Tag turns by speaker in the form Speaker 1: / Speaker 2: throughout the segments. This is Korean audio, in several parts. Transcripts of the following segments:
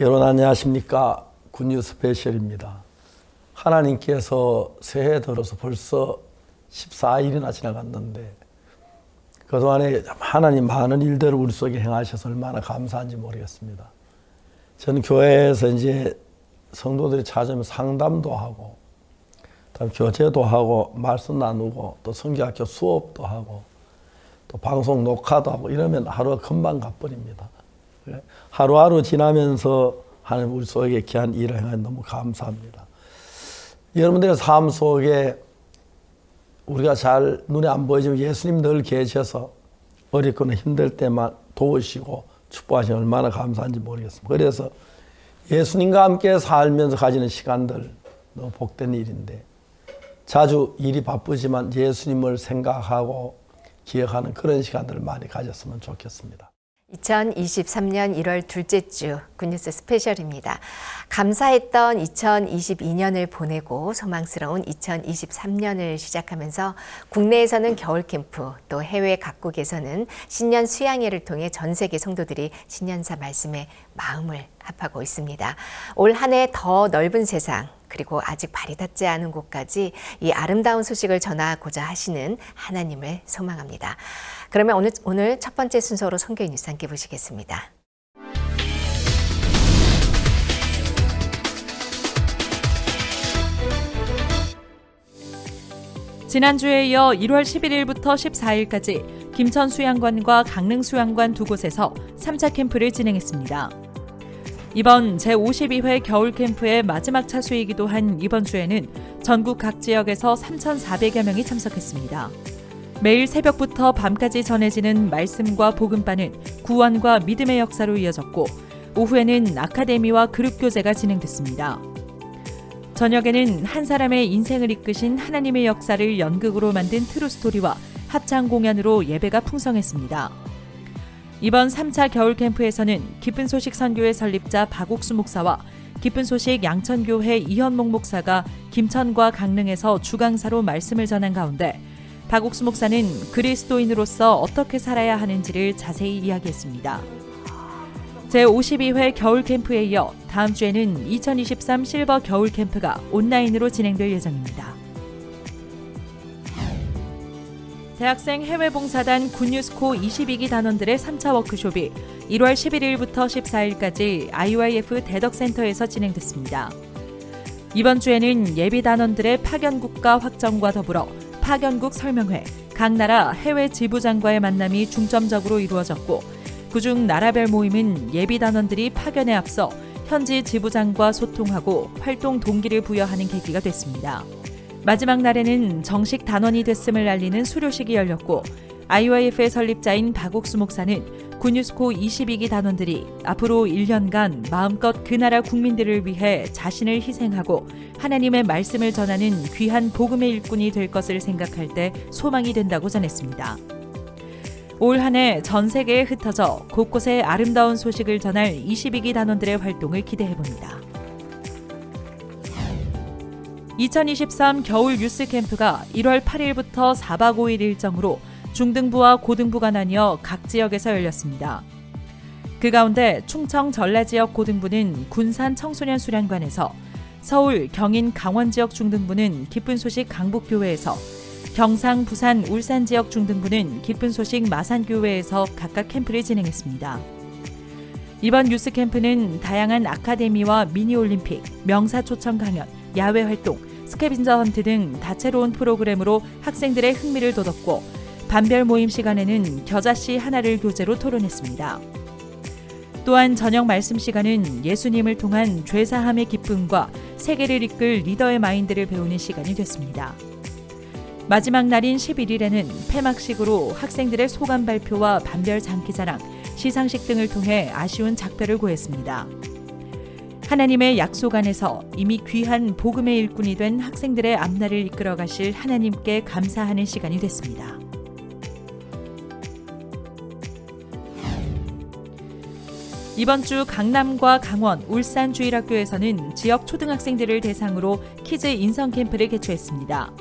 Speaker 1: 여러분 안녕하십니까? 굿뉴스 스페셜입니다. 하나님께서 새해 들어서 벌써 14일이나 지나갔는데 그동안에 하나님 많은 일들을 우리 속에 행하셔서 얼마나 감사한지 모르겠습니다. 저는 교회에서 이제 성도들이 찾아오면 상담도 하고 그다음에 교제도 하고 말씀 나누고 또 성경학교 수업도 하고 또 방송 녹화도 하고 이러면 하루가 금방 가버립니다. 하루하루 지나면서 하나님 우리 속에 귀한 일을 행하니 너무 감사합니다. 여러분들의 삶 속에 우리가 잘 눈에 안 보이지만 예수님 늘 계셔서 어렵거나 힘들 때만 도우시고 축복하시니 얼마나 감사한지 모르겠습니다. 그래서 예수님과 함께 살면서 가지는 시간들 너무 복된 일인데 자주 일이 바쁘지만 예수님을 생각하고 기억하는 그런 시간들을 많이 가졌으면 좋겠습니다.
Speaker 2: 2023년 1월 둘째 주 굿뉴스 스페셜입니다. 감사했던 2022년을 보내고 소망스러운 2023년을 시작하면서 국내에서는 겨울 캠프 또 해외 각국에서는 신년 수양회를 통해 전 세계 성도들이 신년사 말씀에 마음을 합하고 있습니다. 올 한 해 더 넓은 세상 그리고 아직 발이 닿지 않은 곳까지 이 아름다운 소식을 전하고자 하시는 하나님을 소망합니다. 그러면 오늘 첫 번째 순서로 성경 뉴스 함께 보시겠습니다.
Speaker 3: 지난주에 이어 1월 11일부터 14일까지 김천 수양관과 강릉 수양관 두 곳에서 3차 캠프를 진행했습니다. 이번 제52회 겨울 캠프의 마지막 차수이기도 한 이번 주에는 전국 각 지역에서 3,400여 명이 참석했습니다. 매일 새벽부터 밤까지 전해지는 말씀과 복음바는 구원과 믿음의 역사로 이어졌고 오후에는 아카데미와 그룹교제가 진행됐습니다. 저녁에는 한 사람의 인생을 이끄신 하나님의 역사를 연극으로 만든 트루스토리와 합창 공연으로 예배가 풍성했습니다. 이번 3차 겨울 캠프에서는 기쁜 소식 선교회 설립자 박옥수 목사와 기쁜 소식 양천교회 이현목 목사가 김천과 강릉에서 주강사로 말씀을 전한 가운데 박옥수 목사는 그리스도인으로서 어떻게 살아야 하는지를 자세히 이야기했습니다. 제52회 겨울 캠프에 이어 다음 주에는 2023 실버 겨울 캠프가 온라인으로 진행될 예정입니다. 대학생 해외봉사단 굿뉴스코 22기 단원들의 3차 워크숍이 1월 11일부터 14일까지 IYF 대덕센터에서 진행됐습니다. 이번 주에는 예비 단원들의 파견국가 확정과 더불어 파견국 설명회, 각 나라 해외 지부장과의 만남이 중점적으로 이루어졌고 그중 나라별 모임은 예비 단원들이 파견에 앞서 현지 지부장과 소통하고 활동 동기를 부여하는 계기가 됐습니다. 마지막 날에는 정식 단원이 됐음을 알리는 수료식이 열렸고 IYF의 설립자인 박옥수 목사는 굿뉴스코 22기 단원들이 앞으로 1년간 마음껏 그 나라 국민들을 위해 자신을 희생하고 하나님의 말씀을 전하는 귀한 복음의 일꾼이 될 것을 생각할 때 소망이 된다고 전했습니다. 올 한 해 전 세계에 흩어져 곳곳에 아름다운 소식을 전할 22기 단원들의 활동을 기대해봅니다. 2023 겨울 유스 캠프가 1월 8일부터 4박 5일 일정으로 중등부와 고등부가 나뉘어 각 지역에서 열렸습니다. 그 가운데 충청 전라 지역 고등부는 군산 청소년 수련관에서, 서울, 경인, 강원 지역 중등부는 기쁜 소식 강북교회에서, 경상, 부산, 울산 지역 중등부는 기쁜 소식 마산교회에서 각각 캠프를 진행했습니다. 이번 유스 캠프는 다양한 아카데미와 미니올림픽, 명사초청 강연, 야외 활동, 스캐빈저 헌트 등 다채로운 프로그램으로 학생들의 흥미를 돋웠고 반별 모임 시간에는 겨자씨 하나를 교재로 토론했습니다. 또한 저녁 말씀 시간은 예수님을 통한 죄사함의 기쁨과 세계를 이끌 리더의 마인드를 배우는 시간이 됐습니다. 마지막 날인 11일에는 폐막식으로 학생들의 소감 발표와 반별 장기자랑, 시상식 등을 통해 아쉬운 작별을 고했습니다. 하나님의 약속 안에서 이미 귀한 복음의 일꾼이 된 학생들의 앞날을 이끌어 가실 하나님께 감사하는 시간이 됐습니다. 이번 주 강남과 강원, 울산 주일학교에서는 지역 초등학생들을 대상으로 키즈 인성 캠프를 개최했습니다.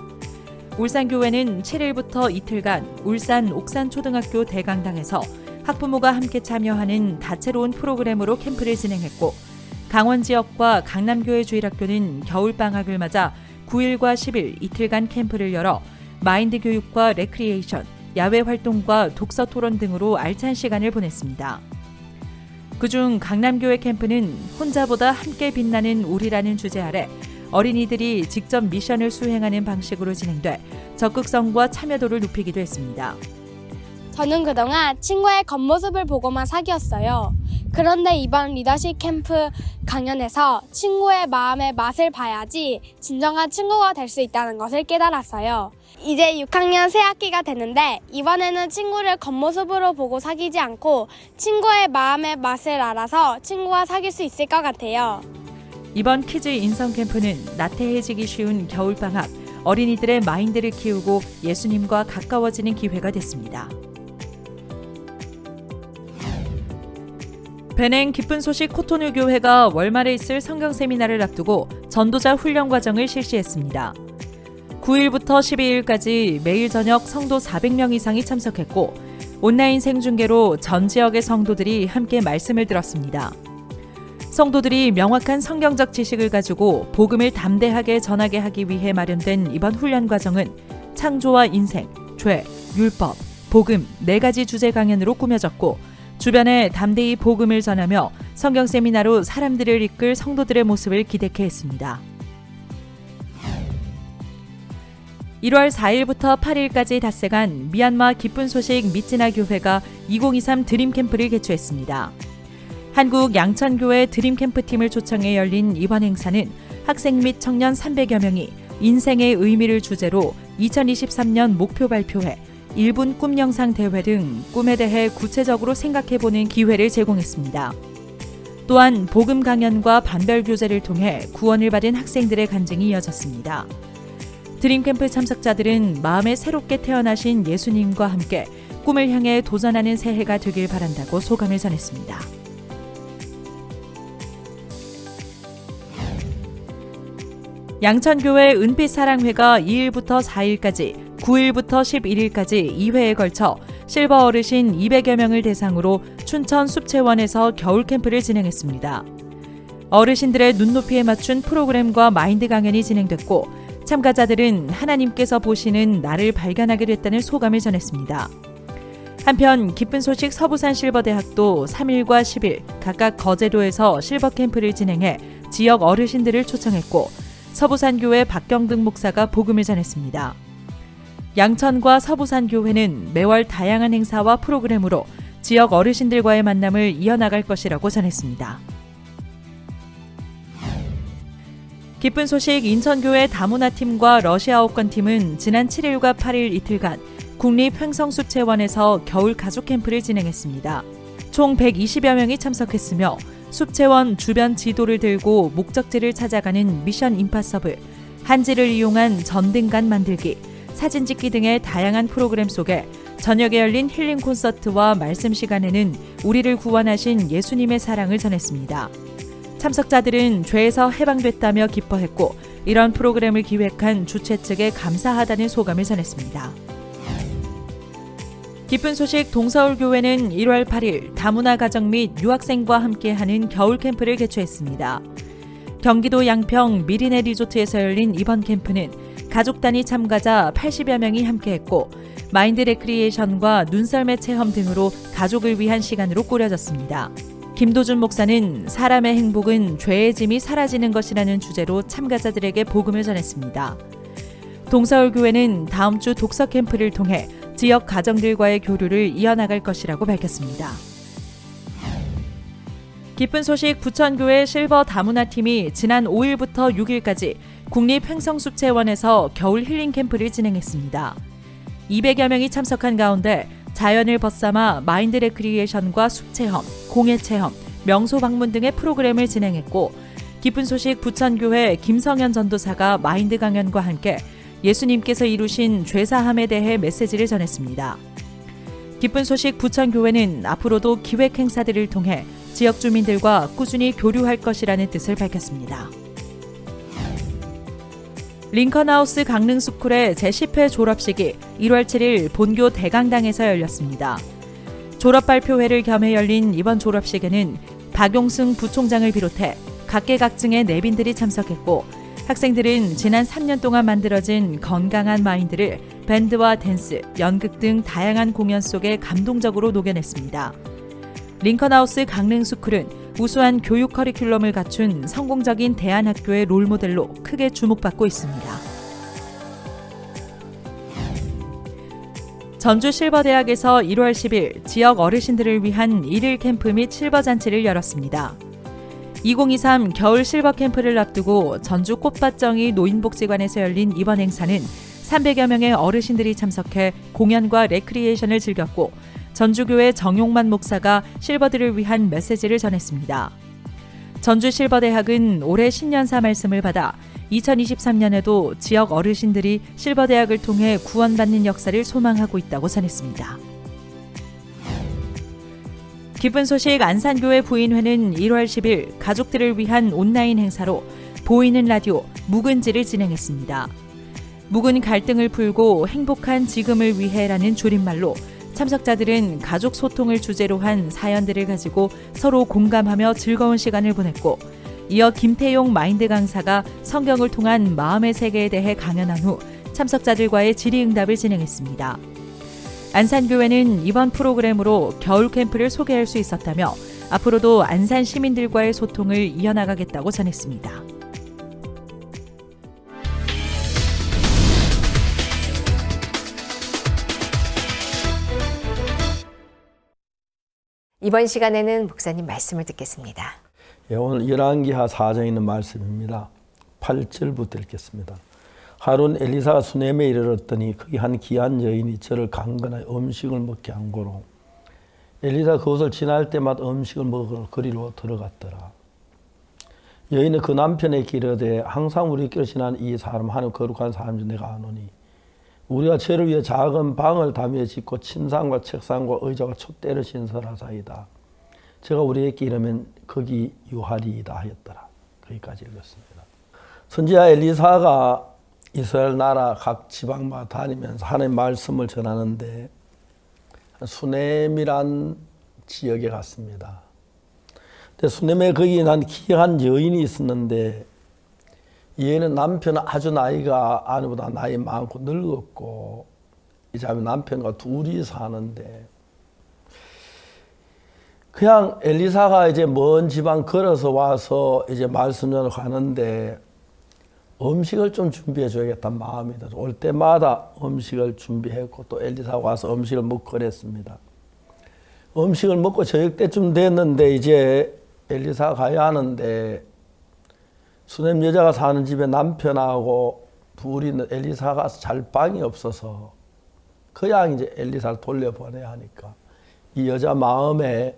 Speaker 3: 울산교회는 7일부터 이틀간 울산 옥산초등학교 대강당에서 학부모가 함께 참여하는 다채로운 프로그램으로 캠프를 진행했고 강원 지역과 강남교회 주일학교는 겨울방학을 맞아 9일과 10일 이틀간 캠프를 열어 마인드 교육과 레크리에이션, 야외 활동과 독서 토론 등으로 알찬 시간을 보냈습니다. 그중 강남교회 캠프는 혼자보다 함께 빛나는 우리라는 주제 아래 어린이들이 직접 미션을 수행하는 방식으로 진행돼 적극성과 참여도를 높이기도 했습니다.
Speaker 4: 저는 그동안 친구의 겉모습을 보고만 사귀었어요. 그런데 이번 리더십 캠프 강연에서 친구의 마음의 맛을 봐야지 진정한 친구가 될 수 있다는 것을 깨달았어요. 이제 6학년 새 학기가 되는데 이번에는 친구를 겉모습으로 보고 사귀지 않고 친구의 마음의 맛을 알아서 친구와 사귈 수 있을 것 같아요.
Speaker 3: 이번 키즈 인성 캠프는 나태해지기 쉬운 겨울방학, 어린이들의 마인드를 키우고 예수님과 가까워지는 기회가 됐습니다. 베냉 기쁜 소식 코토뉴 교회가 월말에 있을 성경 세미나를 앞두고 전도자 훈련 과정을 실시했습니다. 9일부터 12일까지 매일 저녁 성도 400명 이상이 참석했고 온라인 생중계로 전 지역의 성도들이 함께 말씀을 들었습니다. 성도들이 명확한 성경적 지식을 가지고 복음을 담대하게 전하게 하기 위해 마련된 이번 훈련 과정은 창조와 인생, 죄, 율법, 복음 4가지 주제 강연으로 꾸며졌고 주변에 담대히 복음을 전하며 성경 세미나로 사람들을 이끌 성도들의 모습을 기대케 했습니다. 1월 4일부터 8일까지 닷새간 미얀마 기쁜 소식 미찌나 교회가 2023 드림 캠프를 개최했습니다. 한국 양천교회 드림 캠프팀을 초청해 열린 이번 행사는 학생 및 청년 300여 명이 인생의 의미를 주제로 2023년 목표 발표회, 1분 꿈 영상 대회 등 꿈에 대해 구체적으로 생각해보는 기회를 제공했습니다. 또한 복음 강연과 반별 교재를 통해 구원을 받은 학생들의 간증이 이어졌습니다. 드림캠프 참석자들은 마음에 새롭게 태어나신 예수님과 함께 꿈을 향해 도전하는 새해가 되길 바란다고 소감을 전했습니다. 양천교회 은빛사랑회가 2일부터 4일까지 9일부터 11일까지 2회에 걸쳐 실버 어르신 200여 명을 대상으로 춘천 숲체원에서 겨울 캠프를 진행했습니다. 어르신들의 눈높이에 맞춘 프로그램과 마인드 강연이 진행됐고 참가자들은 하나님께서 보시는 나를 발견하게 됐다는 소감을 전했습니다. 한편 기쁜 소식 서부산 실버대학도 3일과 10일 각각 거제도에서 실버 캠프를 진행해 지역 어르신들을 초청했고 서부산교회 박경등 목사가 복음을 전했습니다. 양천과 서부산교회는 매월 다양한 행사와 프로그램으로 지역 어르신들과의 만남을 이어나갈 것이라고 전했습니다. 기쁜 소식 인천교회 다문화팀과 러시아어권팀은 지난 7일과 8일 이틀간 국립횡성숲체원에서 겨울 가족 캠프를 진행했습니다. 총 120여 명이 참석했으며 숲체원 주변 지도를 들고 목적지를 찾아가는 미션 임파서블, 한지를 이용한 전등간 만들기, 사진 찍기 등의 다양한 프로그램 속에 저녁에 열린 힐링 콘서트와 말씀 시간에는 우리를 구원하신 예수님의 사랑을 전했습니다. 참석자들은 죄에서 해방됐다며 기뻐했고 이런 프로그램을 기획한 주최 측에 감사하다는 소감을 전했습니다. 기쁜 소식 동서울교회는 1월 8일 다문화 가정 및 유학생과 함께하는 겨울 캠프를 개최했습니다. 경기도 양평 미리네 리조트에서 열린 이번 캠프는 가족 단위 참가자 80여 명이 함께했고 마인드 레크리에이션과 눈썰매 체험 등으로 가족을 위한 시간으로 꾸려졌습니다. 김도준 목사는 사람의 행복은 죄의 짐이 사라지는 것이라는 주제로 참가자들에게 복음을 전했습니다. 동서울교회는 다음 주 독서 캠프를 통해 지역 가정들과의 교류를 이어나갈 것이라고 밝혔습니다. 기쁜 소식 부천교회 실버 다문화팀이 지난 5일부터 6일까지 국립횡성숲체원에서 겨울 힐링 캠프를 진행했습니다. 200여 명이 참석한 가운데 자연을 벗삼아 마인드 레크리에이션과 숲체험, 공예체험, 명소 방문 등의 프로그램을 진행했고 기쁜 소식 부천교회 김성현 전도사가 마인드 강연과 함께 예수님께서 이루신 죄사함에 대해 메시지를 전했습니다. 기쁜 소식 부천교회는 앞으로도 기획 행사들을 통해 지역 주민들과 꾸준히 교류할 것이라는 뜻을 밝혔습니다. 링컨하우스 강릉스쿨의 제10회 졸업식이 1월 7일 본교 대강당에서 열렸습니다. 졸업 발표회를 겸해 열린 이번 졸업식에는 박용승 부총장을 비롯해 각계각층의 내빈들이 참석했고 학생들은 지난 3년 동안 만들어진 건강한 마인드를 밴드와 댄스, 연극 등 다양한 공연 속에 감동적으로 녹여냈습니다. 링컨하우스 강릉스쿨은 우수한 교육 커리큘럼을 갖춘 성공적인 대안학교의 롤모델로 크게 주목받고 있습니다. 전주 실버대학에서 1월 10일 지역 어르신들을 위한 일일 캠프 및 실버 잔치를 열었습니다. 2023 겨울 실버 캠프를 앞두고 전주 꽃밭정이 노인복지관에서 열린 이번 행사는 300여 명의 어르신들이 참석해 공연과 레크리에이션을 즐겼고 전주교회 정용만 목사가 실버들을 위한 메시지를 전했습니다. 전주 실버대학은 올해 신년사 말씀을 받아 2023년에도 지역 어르신들이 실버대학을 통해 구원받는 역사를 소망하고 있다고 전했습니다. 기쁜 소식 안산교회 부인회는 1월 10일 가족들을 위한 온라인 행사로 보이는 라디오 묵은지를 진행했습니다. 묵은 갈등을 풀고 행복한 지금을 위해라는 줄임말로 참석자들은 가족 소통을 주제로 한 사연들을 가지고 서로 공감하며 즐거운 시간을 보냈고 이어 김태용 마인드 강사가 성경을 통한 마음의 세계에 대해 강연한 후 참석자들과의 질의응답을 진행했습니다. 안산교회는 이번 프로그램으로 겨울 캠프를 소개할 수 있었다며 앞으로도 안산 시민들과의 소통을 이어나가겠다고 전했습니다.
Speaker 2: 이번 시간에는 목사님 말씀을 듣겠습니다.
Speaker 1: 예, 오늘 열왕기하 4장에 있는 말씀입니다. 8절부터 읽겠습니다. 하룬 엘리사가 수넴에 이르렀더니 거기 한 귀한 여인이 저를 강건하여 음식을 먹게 한 고로 엘리사가 그곳을 지날 때마다 음식을 먹으러 거리로 들어갔더라. 여인은 그 남편에게 이르되 항상 우리끼리 지난 이 사람 하나님 거룩한 사람 중 내가 아노니 우리가 저를 위해 작은 방을 담에 짓고 침상과 책상과 의자와 촛대를 신설하사이다. 제가 우리에게 이르면 거기 유하리이다 하였더라. 거기까지 읽었습니다. 선지자 엘리사가 이스라엘 나라 각 지방마다 다니면서 하나님의 말씀을 전하는데 수넴이란 지역에 갔습니다. 근데 수넴에 거기 난 귀한 여인이 있었는데 얘는 남편은 아주 나이가 아내보다 나이 많고 늙었고 이제 남편과 둘이 사는데 그냥 엘리사가 이제 먼 지방 걸어서 와서 이제 말씀 전하러 가는데 음식을 좀 준비해 줘야겠다는 마음이 들어서 올 때마다 음식을 준비했고 또 엘리사가 와서 음식을 먹고 그랬습니다. 음식을 먹고 저녁 때쯤 됐는데 이제 엘리사가 가야 하는데 수넴 여자가 사는 집에 남편하고 둘이 있는 엘리사가 잘 방이 없어서 그냥 이제 엘리사를 돌려보내야 하니까 이 여자 마음이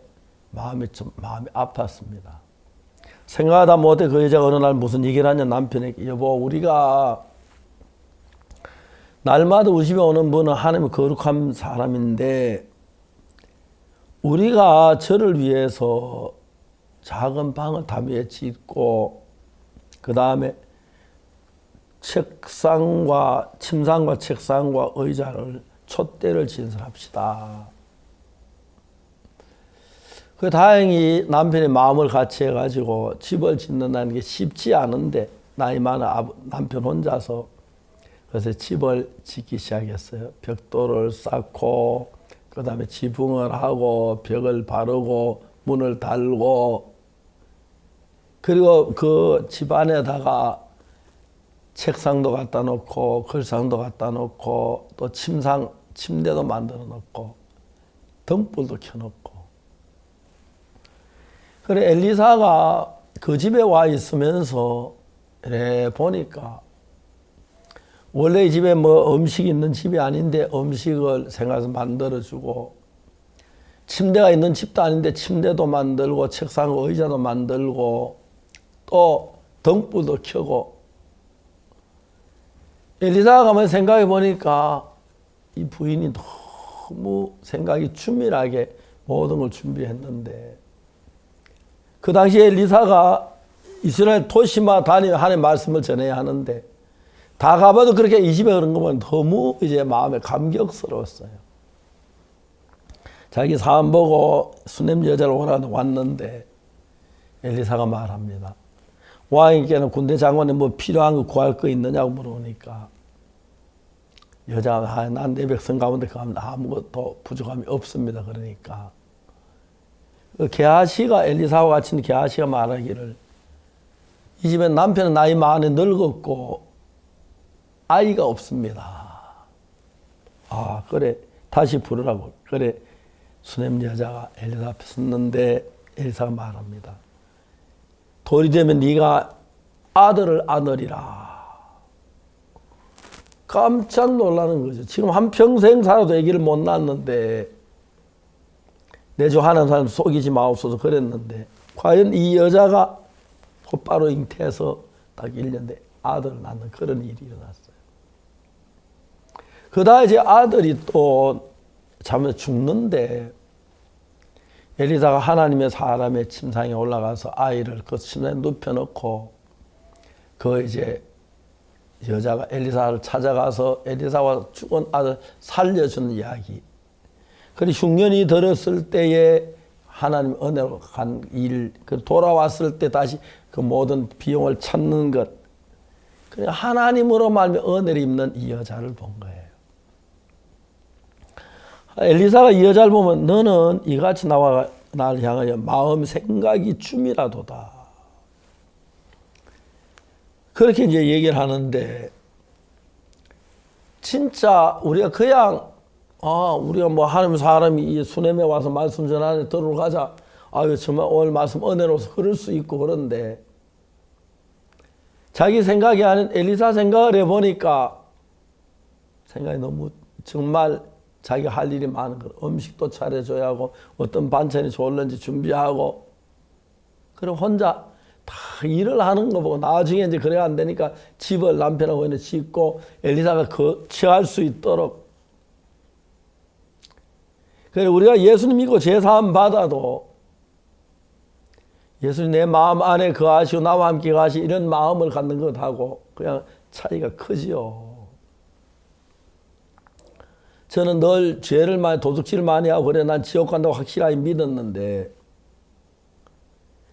Speaker 1: 아팠습니다. 생각하다 못해 그 여자가 어느 날 무슨 얘기를 하냐 남편에게 여보 우리가 날마다 우리 집에 오는 분은 하나님의 거룩한 사람인데 우리가 저를 위해서 작은 방을 담에 짓고 그 다음에 침상과 책상과 의자를 촛대를 신설합시다. 그 다행히 남편의 마음을 같이 해가지고 집을 짓는다는 게 쉽지 않은데 나이 많은 남편 혼자서 그래서 집을 짓기 시작했어요. 벽돌을 쌓고 그 다음에 지붕을 하고 벽을 바르고 문을 달고 그리고 그 집 안에다가 책상도 갖다 놓고 글상도 갖다 놓고 또 침대도 만들어 놓고 등불도 켜놓고 그래 엘리사가 그 집에 와 있으면서 이래 보니까 원래 이 집에 뭐 음식이 있는 집이 아닌데 음식을 생각해서 만들어주고 침대가 있는 집도 아닌데 침대도 만들고 책상 의자도 만들고 또 등불도 켜고 엘리사가 가면 생각해 보니까 이 부인이 너무 생각이 주밀하게 모든 걸 준비했는데 그 당시에 엘리사가 이스라엘 도시마다 다니며 하나님의 말씀을 전해야 하는데 다 가봐도 그렇게 이 집에 그런 거 보면 너무 이제 마음에 감격스러웠어요. 자기 사람 보고 수넴 여자를 오라고 왔는데 엘리사가 말합니다. 왕에게는 군대 장관에 뭐 필요한 거 구할 거 있느냐고 물어보니까 여자가 난 내 백성 가운데 아무것도 부족함이 없습니다. 그러니까 그 게하시가 엘리사와 같이 게하시가 말하기를 이 집에 남편은 나이 많이 늙었고 아이가 없습니다. 아 그래 다시 부르라고. 그래 수냄 여자가 엘리사 앞에 섰는데 엘리사가 말합니다. 돌이 되면 네가 아들을 안으리라. 깜짝 놀라는 거죠. 지금 한평생 살아도 아기를 못 낳았는데 내 주 하는 사람 속이지 마옵소서 그랬는데 과연 이 여자가 곧바로 잉태해서 딱 1년 뒤에 아들을 낳는 그런 일이 일어났어요. 그다음에 이제 아들이 또 잠에서 죽는데 엘리사가 하나님의 사람의 침상에 올라가서 아이를 그 침상에 눕혀놓고 그 이제 여자가 엘리사를 찾아가서 엘리사와 죽은 아들 살려주는 이야기. 그리고 흉년이 들었을 때에 하나님 은혜로 간 일, 돌아왔을 때 다시 그 모든 비용을 찾는 것. 그러니까 하나님으로 말미암아 은혜를 입는 이 여자를 본 거예요. 엘리사가 이 여자를 보면 너는 이같이 나와 나를 향하여 마음 생각이 춤이라도다. 그렇게 이제 얘기를 하는데 진짜 우리가 그냥 우리가 뭐 하나님 사람이 이 수넴에 와서 말씀 전하는데 들어가자. 아유 정말 오늘 말씀 은혜로서 그럴 수 있고 그런데 자기 생각이 아닌 엘리사 생각을 해보니까 생각이 너무 정말 자기가 할 일이 많은 거. 음식도 차려줘야 하고 어떤 반찬이 좋을는지 준비하고 그리고 혼자 다 일을 하는 거 보고 나중에 이제 그래야 안 되니까 집을 남편하고 있는 짓고 엘리사가 취할 수 있도록. 그래 우리가 예수님 믿고 제사함 받아도 예수님 내 마음 안에 거하시고 나와 함께 거하시 이런 마음을 갖는 것하고 그냥 차이가 크지요. 저는 늘 죄를 많이 도둑질을 많이 하고 그래 난 지옥 간다고 확실하게 믿었는데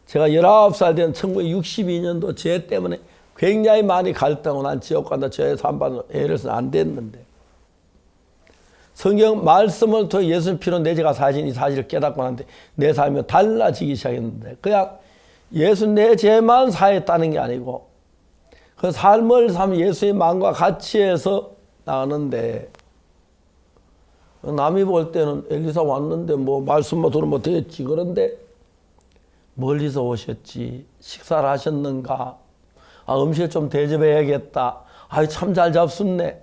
Speaker 1: 제가 19살 된 1962년도 죄 때문에 굉장히 많이 갈등하고 난 지옥 간다 죄 산받는 애를 써서 안 됐는데 성경 말씀을 통해 예수님 피로 내 죄가 사신 이 사실을 깨닫고 나는데 내 삶이 달라지기 시작했는데 그냥 예수 내 죄만 사했다는 게 아니고 그 삶을 예수의 마음과 같이 해서 나가는데 남이 볼 때는 엘리사 왔는데 뭐 말씀만 들으면 되겠지. 그런데 멀리서 오셨지. 식사를 하셨는가? 음식을 좀 대접해야겠다. 참 잘 잡숫네.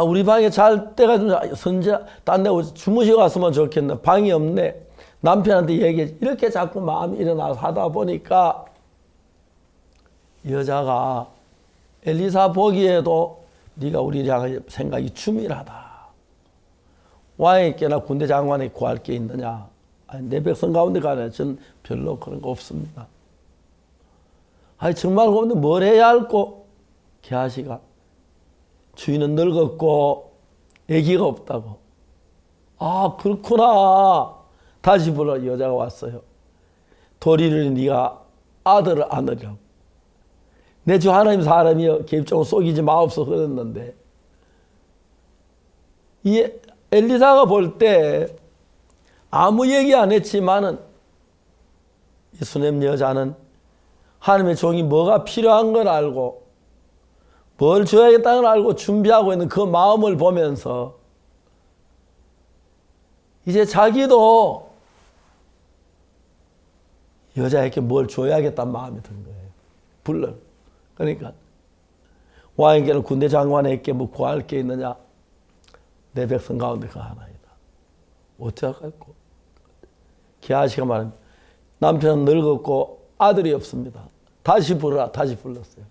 Speaker 1: 우리 방에 잘 때가 좀 선자 딴 데 주무시고 갔으면 좋겠네. 방이 없네. 남편한테 얘기해. 이렇게 자꾸 마음이 일어나서 하다 보니까 여자가 엘리사 보기에도 네가 우리를 향해 생각이 추밀하다. 왕에게나 군대 장관에 구할 게 있느냐? 내 백성 가운데 가냐? 전 별로 그런 거 없습니다. 정말 그런데 뭘 해야 할꼬? 게하시가 주인은 늙었고 아기가 없다고. 그렇구나. 다시 불러 여자가 왔어요. 도리를 네가 아들을 안으려고. 내 주 하나님 사람이여 개입적으로 속이지 마옵소서 그랬는데 이 엘리사가 볼 때 아무 얘기 안 했지만은 이 수넴 여자는 하나님의 종이 뭐가 필요한 걸 알고 뭘 줘야겠다는 걸 알고 준비하고 있는 그 마음을 보면서 이제 자기도 여자에게 뭘 줘야겠다는 마음이 든 거예요. 불러. 그러니까 왕에게는 군대 장관에게 뭐 구할 게 있느냐? 내 백성 가운데 그 하나이다. 어쩌겠고. 게하시가 말합니다. 남편은 늙었고 아들이 없습니다. 다시 부르라. 다시 불렀어요.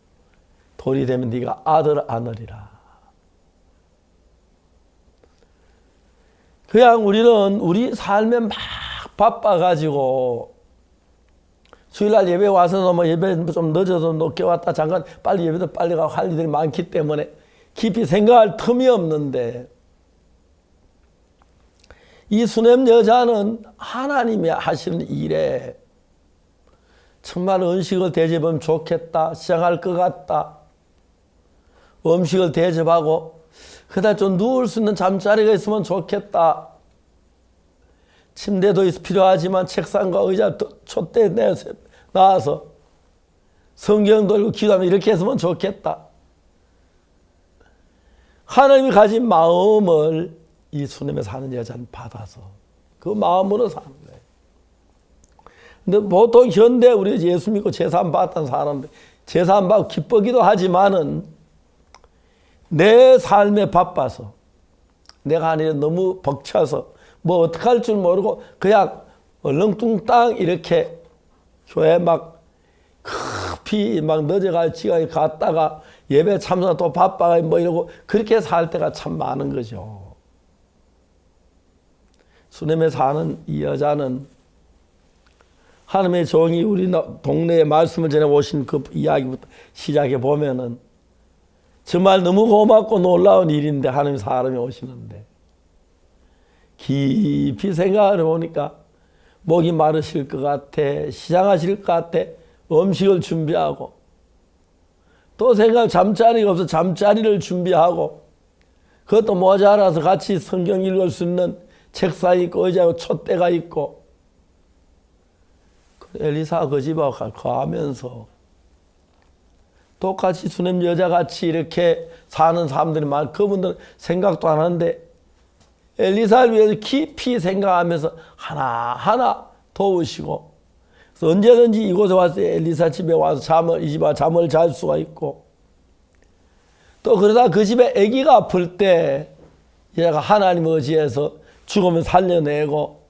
Speaker 1: 돌이 되면 네가 아들을 안으리라. 그냥 우리는 우리 삶에 막 바빠가지고 주일날 예배 와서 뭐 예배 좀 늦어서 늦게 왔다 잠깐 빨리 예배도 빨리 가고 할 일들이 많기 때문에 깊이 생각할 틈이 없는데 이 수넴 여자는 하나님이 하시는 일에 정말 음식을 대접하면 좋겠다. 시작할 것 같다. 음식을 대접하고 그다음 좀 누울 수 있는 잠자리가 있으면 좋겠다. 침대도 필요하지만 책상과 의자 촛대 나와서 성경 들고 기도하면 이렇게 했으면 좋겠다. 하나님이 가진 마음을 이 수냄에 사는 여자는 받아서 그 마음으로 사는 거예요. 근데 보통 현대 우리 예수 믿고 제사 받던 사람들 제사 받고 기쁘기도 하지만은 내 삶에 바빠서 내가 하는 일 너무 벅차서 뭐 어떡할 줄 모르고 그냥 얼렁뚱땅 이렇게 교회 막 급히 막 늦어가 지가 갔다가 예배 참석 또 바빠가 뭐 이러고 그렇게 살 때가 참 많은 거죠. 수냄에 사는 이 여자는 하나님의 종이 우리 동네에 말씀을 전해 오신 그 이야기부터 시작해 보면은 정말 너무 고맙고 놀라운 일인데 하나님 사람이 오시는데 깊이 생각을 해보니까 목이 마르실 것 같아. 시장하실 것 같아. 음식을 준비하고 또 생각 잠자리가 없어 잠자리를 준비하고 그것도 모자라서 같이 성경 읽을 수 있는 책상이 있고 의자고 촛대가 있고 엘리사가 그 집하고 가면서 똑같이 수냄 여자같이 이렇게 사는 사람들이 많아. 그분들은 생각도 안 하는데 엘리사를 위해서 깊이 생각하면서 하나하나 도우시고 그래서 언제든지 이곳에 와서 엘리사 집에 와서 이 집에 잠을 잘 수가 있고 또 그러다 그 집에 아기가 아플 때 얘가 하나님 의지해서 죽으면 살려내고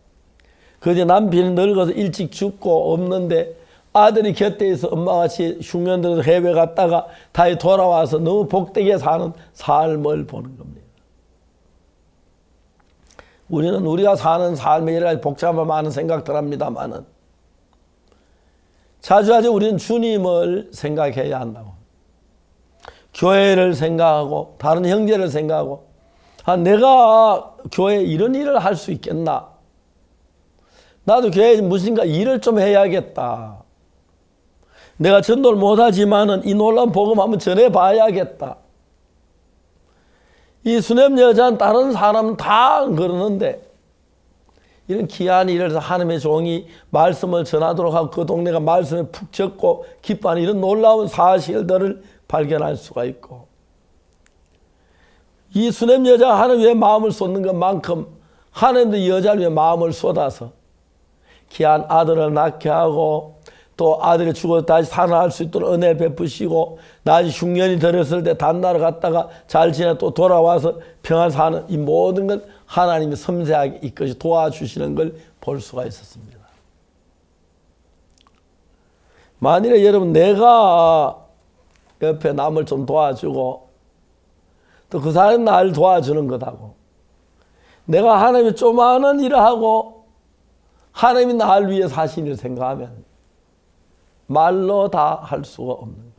Speaker 1: 그 뒤에 남편이 늙어서 일찍 죽고 없는데 아들이 곁에 있어 엄마같이 흉년 들어서 해외 갔다가 다시 돌아와서 너무 복되게 사는 삶을 보는 겁니다. 우리는 우리가 사는 삶에 여러 가지 복잡한 많은 생각들 합니다만은 자주 우리는 주님을 생각해야 한다고. 교회를 생각하고 다른 형제를 생각하고 내가 교회에 이런 일을 할 수 있겠나? 나도 교회에 무슨가 일을 좀 해야겠다. 내가 전도를 못하지만은 이 놀라운 복음 한번 전해봐야겠다. 이 수냄 여자는 다른 사람은 다 그러는데 이런 귀한 일을 해서 하나님의 종이 말씀을 전하도록 하고 그 동네가 말씀에 푹 젖고 기뻐하는 이런 놀라운 사실들을 발견할 수가 있고 이 수냄 여자가 하나님 위해 마음을 쏟는 것만큼 하나님도 이 여자를 위해 마음을 쏟아서 귀한 아들을 낳게 하고 또 아들이 죽어서 다시 살아날 수 있도록 은혜 베푸시고 나중에 흉년이 들었을 때 단나라 갔다가 잘 지내 또 돌아와서 평안 사는 이 모든 걸 하나님이 섬세하게 이끌어 도와주시는 걸 볼 수가 있었습니다. 만일에 여러분 내가 옆에 남을 좀 도와주고 또 그 사람이 나를 도와주는 것하고 내가 하나님이 조그마한 일을 하고 하나님이 나를 위해 사신 일을 생각하면 말로 다 할 수가 없는 겁니다.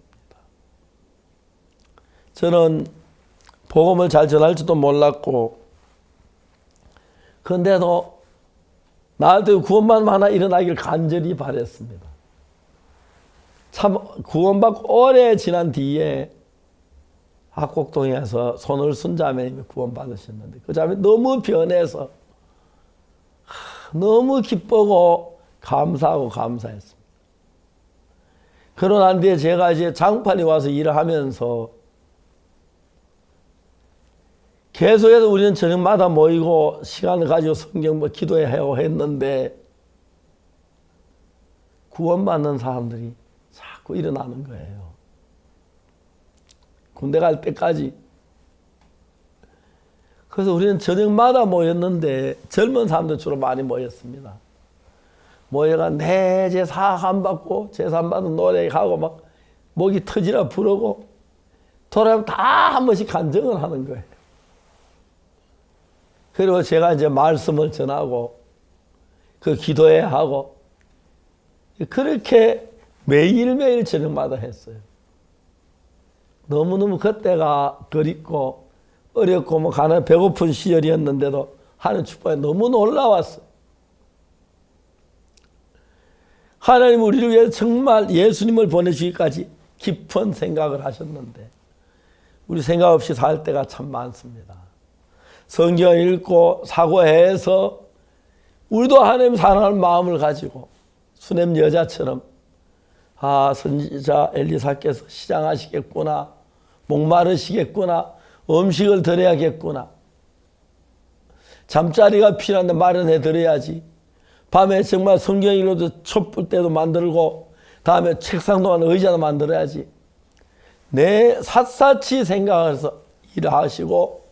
Speaker 1: 저는 복음을 잘 전할지도 몰랐고 그런데도 나한테 구원만 하나 일어나기를 간절히 바랬습니다. 참 구원받고 오래 지난 뒤에 학곡동에서 손을순 자매님이 구원받으셨는데 그 자매 너무 변해서 너무 기쁘고 감사하고 감사했습니다. 그러고 난 뒤에 제가 이제 장판에 와서 일을 하면서 계속해서 우리는 저녁마다 모이고 시간을 가지고 성경 기도해야 하고 했는데 구원받는 사람들이 자꾸 일어나는 거예요. 군대 갈 때까지. 그래서 우리는 저녁마다 모였는데 젊은 사람들 주로 많이 모였습니다. 모여가 내 제사 안 받고 제사 안 받은 노래하고 막 목이 터지라 부르고 돌아오면 다 한 번씩 간증을 하는 거예요. 그리고 제가 이제 말씀을 전하고 그 기도해야 하고 그렇게 매일매일 저녁마다 했어요. 너무너무 그때가 그립고 어렵고 뭐 가난 배고픈 시절이었는데도 하는 축복에 너무 놀라웠어요. 하나님 우리를 위해 정말 예수님을 보내주기까지 깊은 생각을 하셨는데 우리 생각 없이 살 때가 참 많습니다. 성경 읽고 사고해서 우리도 하나님 사랑하는 마음을 가지고 수넴 여자처럼 선지자 엘리사께서 시장하시겠구나, 목마르시겠구나, 음식을 드려야겠구나, 잠자리가 필요한데 마련해 드려야지, 밤에 정말 성경 읽어도 촛불 때도 만들고 다음에 책상도 의자도 만들어야지, 내 샅샅이 생각해서 일하시고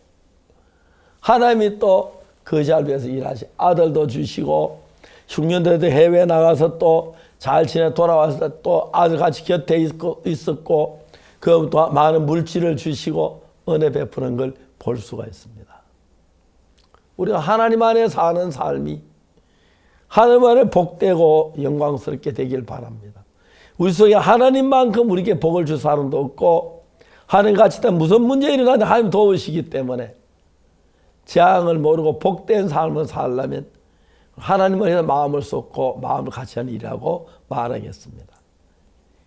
Speaker 1: 하나님이 또 그 자를 위해서 일하시, 아들도 주시고 흉년대도 해외 나가서 또 잘 지내 돌아왔을 때 또 아들 같이 곁에 있었고 그 또 많은 물질을 주시고 은혜 베푸는 걸 볼 수가 있습니다. 우리가 하나님 안에 사는 삶이 하나님 안에 복되고 영광스럽게 되길 바랍니다. 우리 속에 하나님만큼 우리에게 복을 줄 사람도 없고 하나님같이 무슨 문제 일어나도 하나님 도우시기 때문에 재앙을 모르고 복된 삶을 살려면 하나님을 위해 마음을 쏟고 마음을 같이 하는 일이라고 말하겠습니다.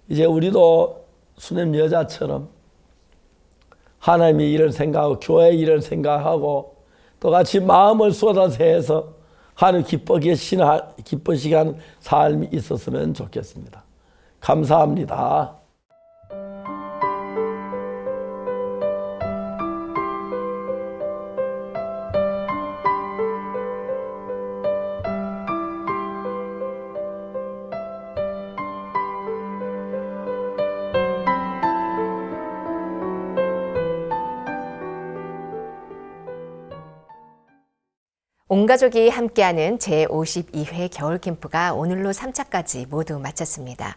Speaker 1: 이제 우리도 수넴 여자처럼 하나님의 일을 생각하고 교회의 일을 생각하고 또 같이 마음을 쏟아서 해서 하나님 기쁘시게 하는 삶이 있었으면 좋겠습니다. 감사합니다.
Speaker 2: 온 가족이 함께하는 제52회 겨울 캠프가 오늘로 3차까지 모두 마쳤습니다.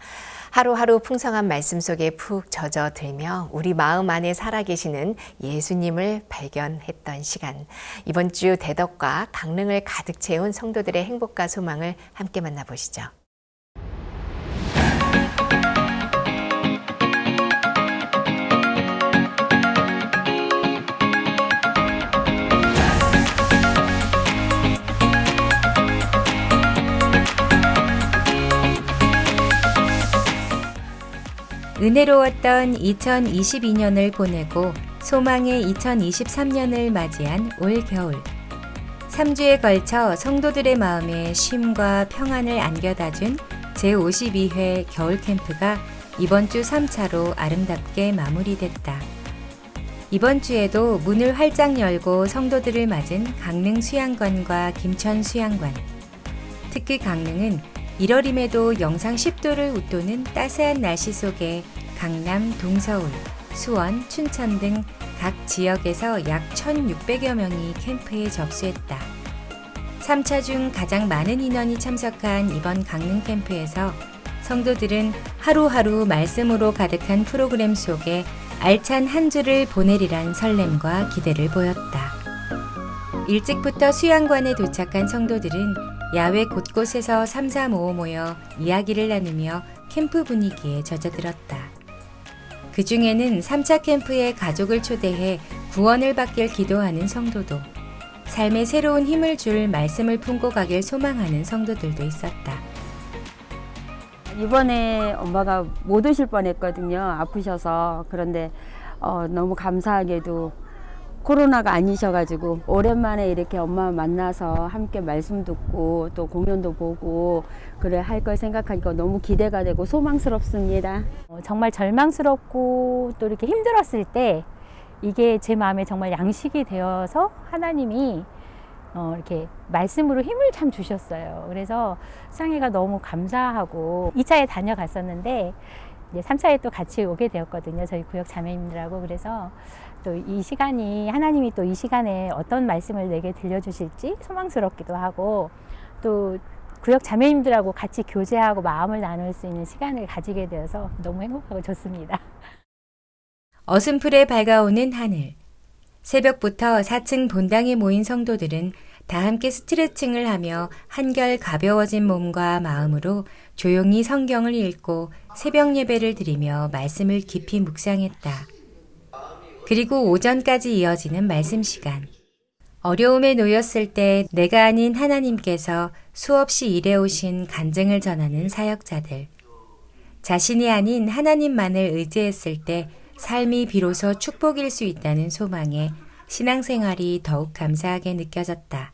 Speaker 2: 하루하루 풍성한 말씀 속에 푹 젖어들며 우리 마음 안에 살아계시는 예수님을 발견했던 시간. 이번 주 대덕과 강릉을 가득 채운 성도들의 행복과 소망을 함께 만나보시죠.
Speaker 5: 은혜로웠던 2022년을 보내고 소망의 2023년을 맞이한 올 겨울. 3주에 걸쳐 성도들의 마음에 쉼과 평안을 안겨다준 제52회 겨울 캠프가 이번 주 3차로 아름답게 마무리됐다. 이번 주에도 문을 활짝 열고 성도들을 맞은 강릉 수양관과 김천 수양관. 특히 강릉은 1월임에도 영상 10도를 웃도는 따스한 날씨 속에 강남, 동서울, 수원, 춘천 등 각 지역에서 약 1,600여 명이 캠프에 접수했다. 3차 중 가장 많은 인원이 참석한 이번 강릉 캠프에서 성도들은 하루하루 말씀으로 가득한 프로그램 속에 알찬 한 주를 보내리란 설렘과 기대를 보였다. 일찍부터 수양관에 도착한 성도들은 야외 곳곳에서 삼삼오오 모여 이야기를 나누며 캠프 분위기에 젖어들었다. 그 중에는 3차 캠프에 가족을 초대해 구원을 받길 기도하는 성도도, 삶에 새로운 힘을 줄 말씀을 품고 가길 소망하는 성도들도 있었다.
Speaker 6: 이번에 엄마가 못 오실 뻔했거든요. 아프셔서. 그런데 너무 감사하게도 코로나가 아니셔가지고 오랜만에 이렇게 엄마 만나서 함께 말씀 듣고 또 공연도 보고 그래 할 걸 생각하니까 너무 기대가 되고 소망스럽습니다.
Speaker 7: 정말 절망스럽고 또 이렇게 힘들었을 때 이게 제 마음에 정말 양식이 되어서 하나님이 이렇게 말씀으로 힘을 참 주셨어요. 그래서 상해가 너무 감사하고 2차에 다녀갔었는데 이제 3차에 또 같이 오게 되었거든요. 저희 구역 자매님들하고. 그래서 또 이 시간이 하나님이 또 이 시간에 어떤 말씀을 내게 들려주실지 소망스럽기도 하고 또 구역 자매님들하고 같이 교제하고 마음을 나눌 수 있는 시간을 가지게 되어서 너무 행복하고 좋습니다.
Speaker 5: 어슴풀에 밝아오는 하늘. 새벽부터 4층 본당에 모인 성도들은 다 함께 스트레칭을 하며 한결 가벼워진 몸과 마음으로 조용히 성경을 읽고 새벽 예배를 드리며 말씀을 깊이 묵상했다. 그리고 오전까지 이어지는 말씀 시간. 어려움에 놓였을 때 내가 아닌 하나님께서 수없이 일해오신 간증을 전하는 사역자들. 자신이 아닌 하나님만을 의지했을 때 삶이 비로소 축복일 수 있다는 소망에 신앙생활이 더욱 감사하게 느껴졌다.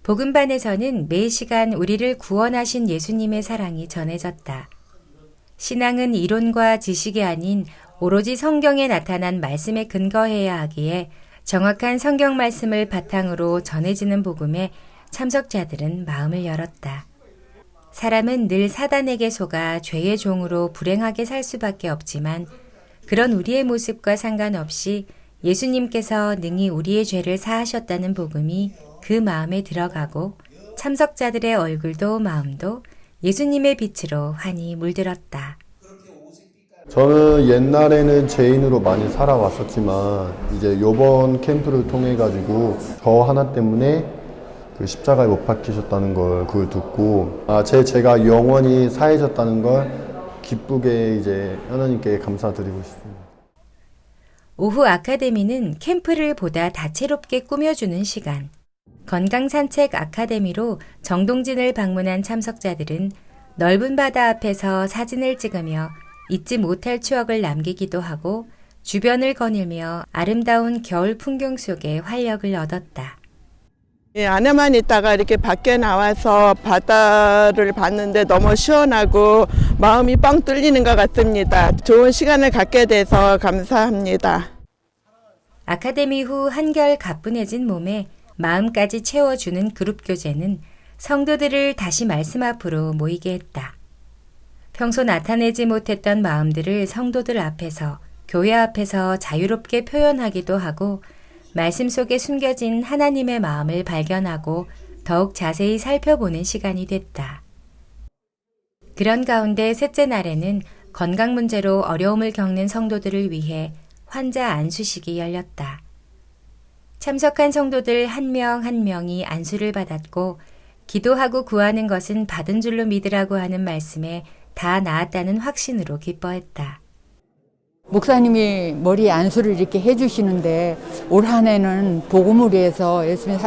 Speaker 5: 복음반에서는 매 시간 우리를 구원하신 예수님의 사랑이 전해졌다. 신앙은 이론과 지식이 아닌 오로지 성경에 나타난 말씀에 근거해야 하기에 정확한 성경 말씀을 바탕으로 전해지는 복음에 참석자들은 마음을 열었다. 사람은 늘 사단에게 속아 죄의 종으로 불행하게 살 수밖에 없지만 그런 우리의 모습과 상관없이 예수님께서 능히 우리의 죄를 사하셨다는 복음이 그 마음에 들어가고 참석자들의 얼굴도 마음도 예수님의 빛으로 환히 물들었다.
Speaker 8: 저는 옛날에는 죄인으로 많이 살아왔었지만 이제 요번 캠프를 통해 가지고 저 하나 때문에 그 십자가에 못 박히셨다는 걸 그걸 듣고 제 죄가 영원히 사해졌다는 걸 기쁘게 이제 하나님께 감사드리고 싶습니다.
Speaker 5: 오후 아카데미는 캠프를 보다 다채롭게 꾸며주는 시간. 건강산책 아카데미로 정동진을 방문한 참석자들은 넓은 바다 앞에서 사진을 찍으며 잊지 못할 추억을 남기기도 하고 주변을 거닐며 아름다운 겨울 풍경 속에 활력을 얻었다.
Speaker 9: 예, 안에만 있다가 이렇게 밖에 나와서 바다를 봤는데 너무 시원하고 마음이 뻥 뚫리는 것 같습니다. 좋은 시간을 갖게 돼서 감사합니다.
Speaker 5: 아카데미 후 한결 가뿐해진 몸에 마음까지 채워주는 그룹 교제는 성도들을 다시 말씀 앞으로 모이게 했다. 평소 나타내지 못했던 마음들을 성도들 앞에서, 교회 앞에서 자유롭게 표현하기도 하고 말씀 속에 숨겨진 하나님의 마음을 발견하고 더욱 자세히 살펴보는 시간이 됐다. 그런 가운데 셋째 날에는 건강 문제로 어려움을 겪는 성도들을 위해 환자 안수식이 열렸다. 참석한 성도들 한 명 한 명이 안수를 받았고 기도하고 구하는 것은 받은 줄로 믿으라고 하는 말씀에 다 나았다는 확신으로 기뻐했다.
Speaker 10: 목사님이 머리에 안수를 이렇게 해주시는데 올 한 해는 복음을 위해서 예수님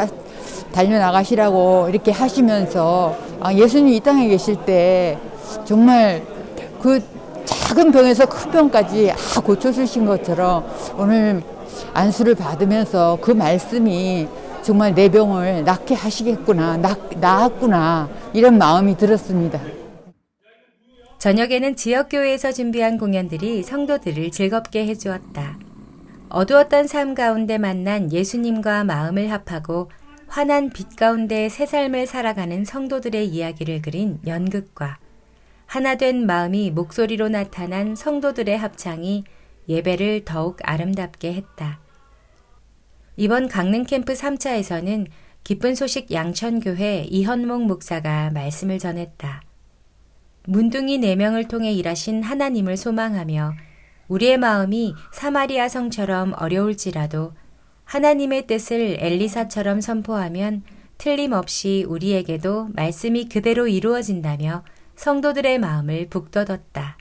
Speaker 10: 달려나가시라고 이렇게 하시면서 예수님 이 땅에 계실 때 정말 그 작은 병에서 큰 병까지 다 고쳐주신 것처럼 오늘 안수를 받으면서 그 말씀이 정말 내 병을 낫게 하시겠구나, 나았구나 이런 마음이 들었습니다.
Speaker 5: 저녁에는 지역교회에서 준비한 공연들이 성도들을 즐겁게 해주었다. 어두웠던 삶 가운데 만난 예수님과 마음을 합하고 환한 빛 가운데 새 삶을 살아가는 성도들의 이야기를 그린 연극과 하나된 마음이 목소리로 나타난 성도들의 합창이 예배를 더욱 아름답게 했다. 이번 강릉 캠프 3차에서는 기쁜 소식 양천교회 이현목 목사가 말씀을 전했다. 문둥이 4명을 통해 일하신 하나님을 소망하며 우리의 마음이 사마리아 성처럼 어려울지라도 하나님의 뜻을 엘리사처럼 선포하면 틀림없이 우리에게도 말씀이 그대로 이루어진다며 성도들의 마음을 북돋웠다.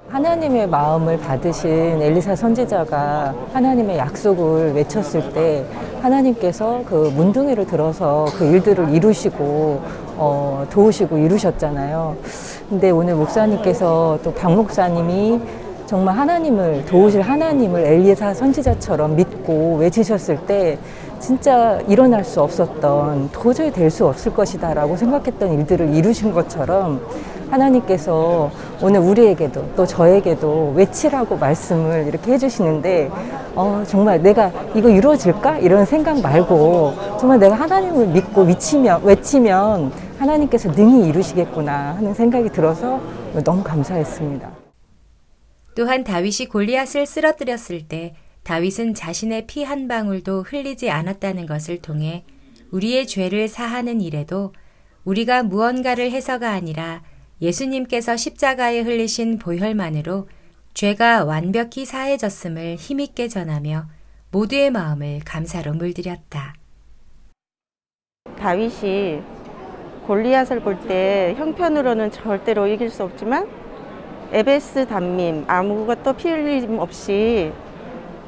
Speaker 11: 하나님의 마음을 받으신 엘리사 선지자가 하나님의 약속을 외쳤을 때 하나님께서 그 문둥이를 들어서 그 일들을 이루시고 도우시고 이루셨잖아요. 근데 오늘 목사님께서 또 박 목사님이 정말 하나님을 도우실 하나님을 엘리사 선지자처럼 믿고 외치셨을 때 진짜 일어날 수 없었던 도저히 될 수 없을 것이다라고 생각했던 일들을 이루신 것처럼 하나님께서 오늘 우리에게도 또 저에게도 외치라고 말씀을 이렇게 해주시는데 정말 내가 이거 이루어질까? 이런 생각 말고 정말 내가 하나님을 믿고 외치면 하나님께서 능히 이루시겠구나 하는 생각이 들어서 너무 감사했습니다.
Speaker 5: 또한 다윗이 골리앗을 쓰러뜨렸을 때 다윗은 자신의 피 한 방울도 흘리지 않았다는 것을 통해 우리의 죄를 사하는 일에도 우리가 무언가를 해서가 아니라 예수님께서 십자가에 흘리신 보혈만으로 죄가 완벽히 사해졌음을 힘있게 전하며 모두의 마음을 감사로 물들였다.
Speaker 12: 다윗이 골리앗을 볼 때 형편으로는 절대로 이길 수 없지만 에베스 단민 아무것도 피 흘림 없이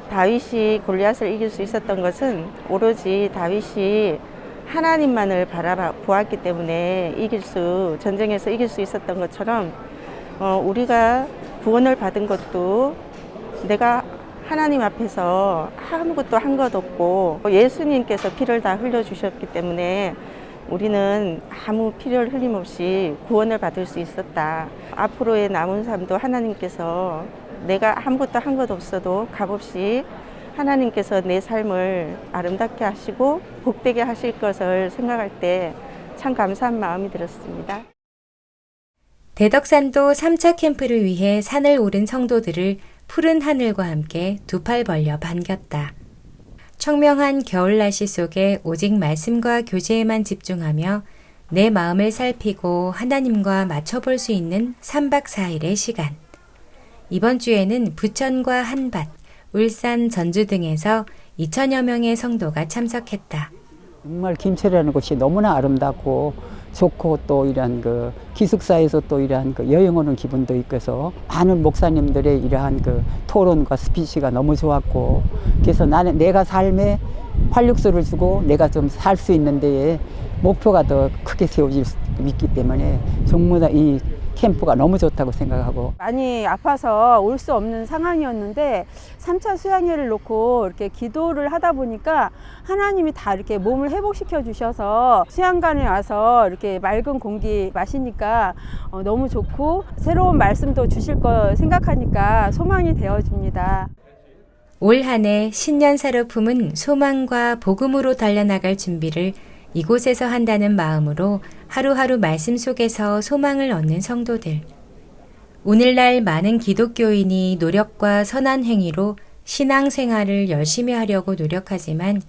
Speaker 12: 다윗이 골리앗을 이길 수 있었던 것은 오로지 다윗이 하나님만을 바라보았기 때문에 전쟁에서 이길 수 있었던 것처럼 우리가 구원을 받은 것도 내가 하나님 앞에서 아무것도 한 것 없고 예수님께서 피를 다 흘려주셨기 때문에 우리는 아무 피를 흘림 없이 구원을 받을 수 있었다. 앞으로의 남은 삶도 하나님께서 내가 아무것도 한 것 없어도 값없이 하나님께서 내 삶을 아름답게 하시고 복되게 하실 것을 생각할 때 참 감사한 마음이 들었습니다.
Speaker 5: 대덕산도 3차 캠프를 위해 산을 오른 성도들을 푸른 하늘과 함께 두 팔 벌려 반겼다. 청명한 겨울 날씨 속에 오직 말씀과 교제에만 집중하며 내 마음을 살피고 하나님과 맞춰볼 수 있는 3박 4일의 시간. 이번 주에는 부천과 한밭, 울산, 전주 등에서 2천여 명의 성도가 참석했다.
Speaker 13: 정말 김천이라는 곳이 너무나 아름답고 좋고 또 이러한 기숙사에서 또 이러한 여행 오는 기분도 있고서 많은 목사님들의 이러한 토론과 스피치가 너무 좋았고 그래서 나는 내가 삶에 활력소를 주고 내가 좀 살 수 있는 데에 목표가 더 크게 세워질 수 있기 때문에 전부 다 이 캠프가 너무 좋다고 생각하고
Speaker 14: 많이 아파서 올 수 없는 상황이었는데 3차 수양회를 놓고 이렇게 기도를 하다 보니까 하나님이 다 이렇게 몸을 회복시켜 주셔서 수양관에 와서 이렇게 맑은 공기 마시니까 너무 좋고 새로운 말씀도 주실 거 생각하니까 소망이 되어집니다.
Speaker 5: 올 한 해 신년사로 품은 소망과 복음으로 달려나갈 준비를 이곳에서 한다는 마음으로 하루하루 말씀 속에서 소망을 얻는 성도들. 오늘날 많은 기독교인이 노력과 선한 행위로 신앙생활을 열심히 하려고 노력하지만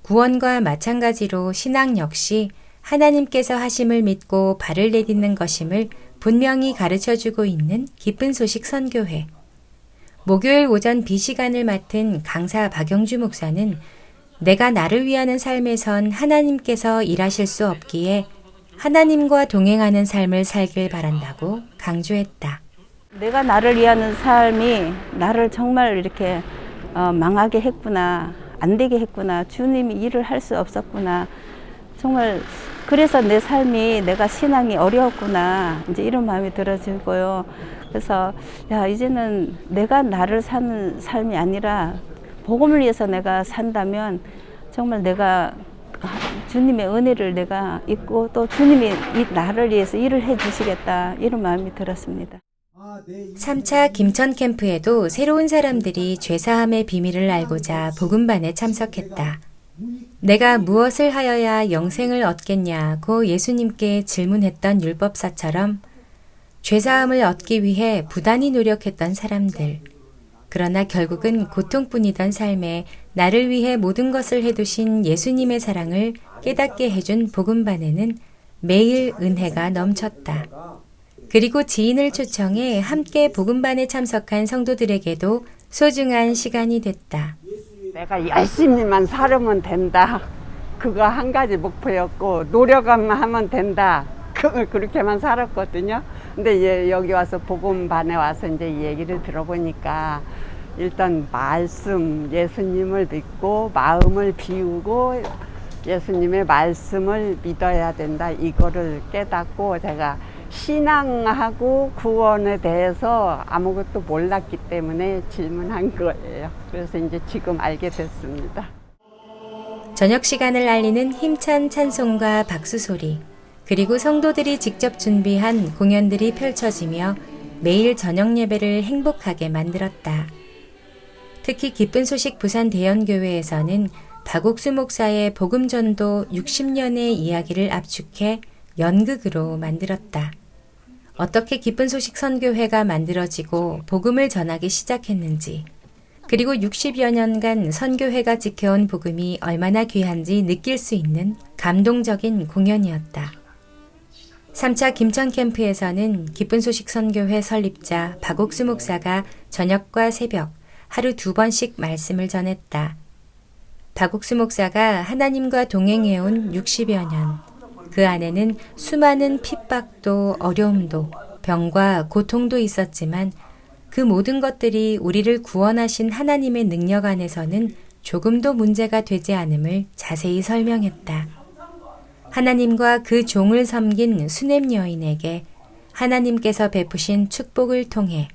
Speaker 5: 구원과 마찬가지로 신앙 역시 하나님께서 하심을 믿고 발을 내딛는 것임을 분명히 가르쳐주고 있는 기쁜 소식 선교회. 목요일 오전 비시간을 맡은 강사 박영주 목사는 내가 나를 위하는 삶에선 하나님께서 일하실 수 없기에 하나님과 동행하는 삶을 살길 바란다고 강조했다.
Speaker 15: 내가 나를 위하는 삶이 나를 정말 이렇게 망하게 했구나, 안 되게 했구나, 주님이 일을 할 수 없었구나. 정말 그래서 내 삶이 내가 신앙이 어려웠구나 이제 이런 마음이 들어지고요. 그래서 이제는 내가 나를 사는 삶이 아니라 복음을 위해서 내가 산다면 정말 내가 주님의 은혜를 내가 잊고 또 주님이 나를 위해서 일을 해주시겠다 이런 마음이 들었습니다.
Speaker 5: 3차 김천 캠프에도 새로운 사람들이 죄사함의 비밀을 알고자 복음반에 참석했다. 내가 무엇을 하여야 영생을 얻겠냐고 예수님께 질문했던 율법사처럼 죄사함을 얻기 위해 부단히 노력했던 사람들. 그러나 결국은 고통뿐이던 삶에 나를 위해 모든 것을 해두신 예수님의 사랑을 깨닫게 해준 복음반에는 매일 은혜가 넘쳤다. 그리고 지인을 초청해 함께 복음반에 참석한 성도들에게도 소중한 시간이 됐다.
Speaker 16: 내가 열심히만 살면 된다. 그거 한 가지 목표였고 노력만 하면 된다. 그렇게만 살았거든요. 근데 여기 와서 복음반에 와서 이제 이 얘기를 들어보니까 일단 말씀, 예수님을 믿고 마음을 비우고 예수님의 말씀을 믿어야 된다. 이거를 깨닫고 제가 신앙하고 구원에 대해서 아무것도 몰랐기 때문에 질문한 거예요. 그래서 이제 지금 알게 됐습니다.
Speaker 5: 저녁 시간을 알리는 힘찬 찬송과 박수 소리, 그리고 성도들이 직접 준비한 공연들이 펼쳐지며 매일 저녁 예배를 행복하게 만들었다. 특히 기쁜 소식 부산 대연교회에서는 박옥수 목사의 복음전도 60년의 이야기를 압축해 연극으로 만들었다. 어떻게 기쁜 소식 선교회가 만들어지고 복음을 전하기 시작했는지, 그리고 60여 년간 선교회가 지켜온 복음이 얼마나 귀한지 느낄 수 있는 감동적인 공연이었다. 3차 김천 캠프에서는 기쁜 소식 선교회 설립자 박옥수 목사가 저녁과 새벽 하루 2번씩 말씀을 전했다. 박옥수 목사가 하나님과 동행해온 60여 년, 그 안에는 수많은 핍박도 어려움도 병과 고통도 있었지만 그 모든 것들이 우리를 구원하신 하나님의 능력 안에서는 조금도 문제가 되지 않음을 자세히 설명했다. 하나님과 그 종을 섬긴 수냄 여인에게 하나님께서 베푸신 축복을 통해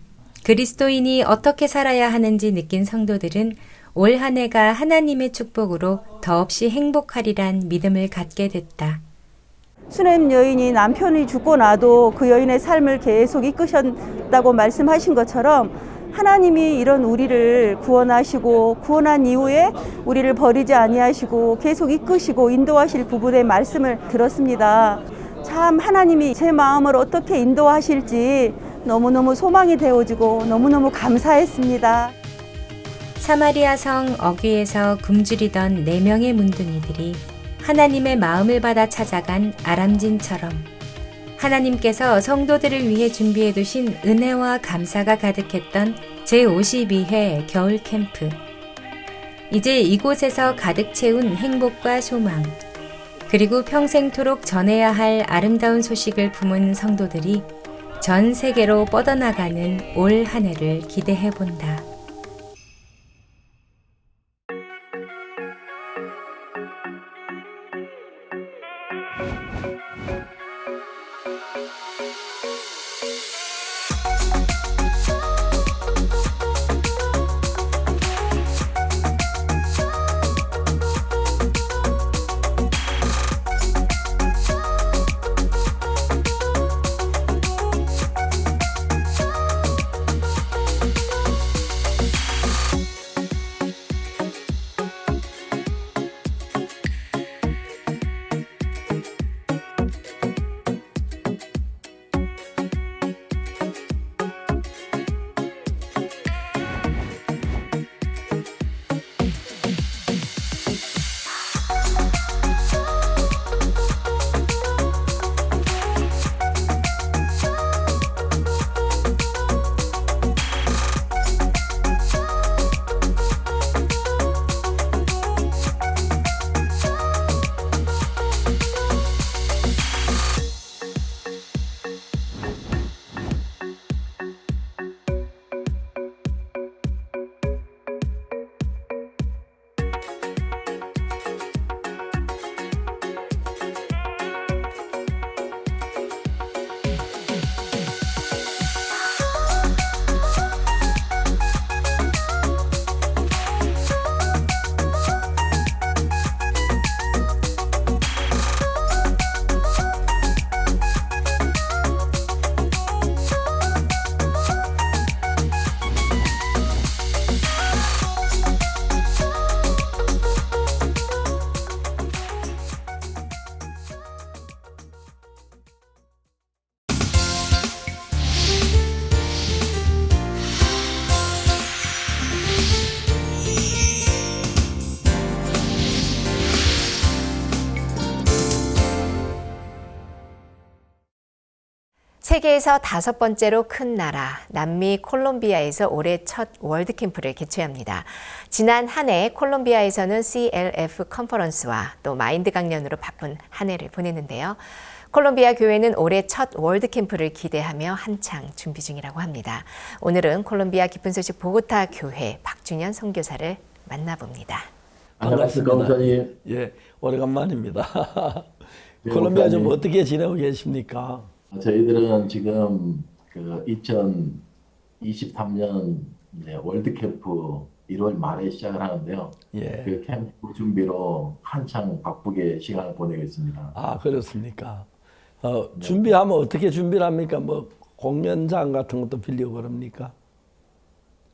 Speaker 5: 그리스도인이 어떻게 살아야 하는지 느낀 성도들은 올 한 해가 하나님의 축복으로 더없이 행복하리란 믿음을 갖게 됐다.
Speaker 17: 수냄 여인이 남편이 죽고 나도 그 여인의 삶을 계속 이끄셨다고 말씀하신 것처럼 하나님이 이런 우리를 구원하시고 구원한 이후에 우리를 버리지 아니하시고 계속 이끄시고 인도하실 부분의 말씀을 들었습니다. 참 하나님이 제 마음을 어떻게 인도하실지 너무너무 소망이 되어지고 너무너무 감사했습니다.
Speaker 5: 사마리아 성 어귀에서 굶주리던 4명의 문둥이들이 하나님의 마음을 받아 찾아간 아람진처럼 하나님께서 성도들을 위해 준비해 두신 은혜와 감사가 가득했던 제52회 겨울 캠프. 이제 이곳에서 가득 채운 행복과 소망, 그리고 평생토록 전해야 할 아름다운 소식을 품은 성도들이 전 세계로 뻗어나가는 올 한 해를 기대해 본다.
Speaker 2: 세계에서 5번째로 큰 나라 남미 콜롬비아에서 올해 첫 월드캠프를 개최합니다. 지난 한 해 콜롬비아에서는 CLF 컨퍼런스와 또 마인드 강연으로 바쁜 한 해를 보냈는데요. 콜롬비아 교회는 올해 첫 월드캠프를 기대하며 한창 준비 중이라고 합니다. 오늘은 콜롬비아 기쁜 소식 보고타 교회 박준현 선교사를 만나봅니다.
Speaker 1: 반갑습니다. 목사님. 예, 오래간만입니다. 콜롬비아 좀 어떻게 지내고 계십니까?
Speaker 18: 저희들은 지금 그 2023년 월드캠프 1월 말에 시작을 하는데요.
Speaker 1: 예.
Speaker 18: 그 캠프 준비로 한창 바쁘게 시간을 보내고 있습니다.
Speaker 1: 아, 그렇습니까? 준비하면 어떻게 준비를 합니까? 뭐 공연장 같은 것도 빌리고 그럽니까?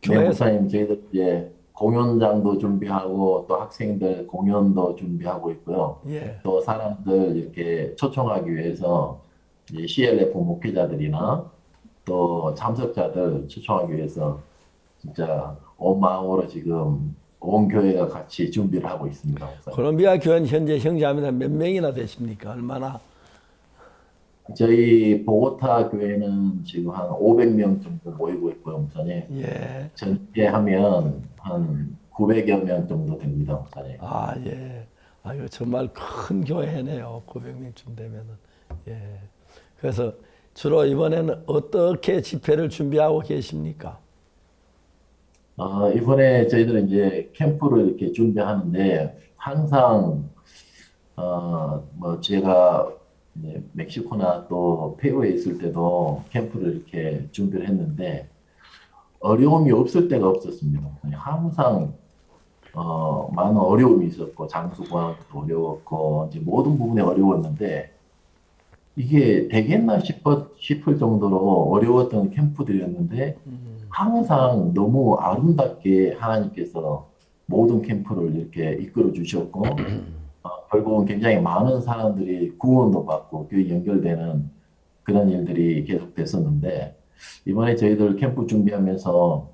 Speaker 18: 네, 목사님, 저희들 이제 공연장도 준비하고 또 학생들 공연도 준비하고 있고요.
Speaker 1: 예.
Speaker 18: 또 사람들 이렇게 초청하기 위해서 이제 CLF 목회자들이나 또 참석자들 초청하기 위해서 진짜 온 마음으로 지금 온 교회가 같이 준비를 하고 있습니다.
Speaker 1: 콜롬비아 교회는 현재 형제자매가 몇 명이나 되십니까? 얼마나?
Speaker 18: 저희 보고타 교회는 지금 한 500명 정도 모이고 있고요, 목사님.
Speaker 1: 예.
Speaker 18: 전체하면 한 900여 명 정도 됩니다, 목사님.
Speaker 1: 아, 예. 아유, 정말 큰 교회네요. 900명쯤 되면은. 예. 그래서 주로 이번에는 어떻게 집회를 준비하고 계십니까?
Speaker 18: 이번에 저희들은 이제 캠프를 이렇게 준비하는데 항상 뭐 제가 이제 멕시코나 또 페루에 있을 때도 캠프를 이렇게 준비를 했는데 어려움이 없을 때가 없었습니다. 항상 많은 어려움이 있었고 장소 구하기도 어려웠고 이제 모든 부분이 어려웠는데 이게 되겠나 싶을 정도로 어려웠던 캠프들이었는데 항상 너무 아름답게 하나님께서 모든 캠프를 이렇게 이끌어 주셨고 결국은 굉장히 많은 사람들이 구원도 받고 교회 연결되는 그런 일들이 계속 됐었는데 이번에 저희들 캠프 준비하면서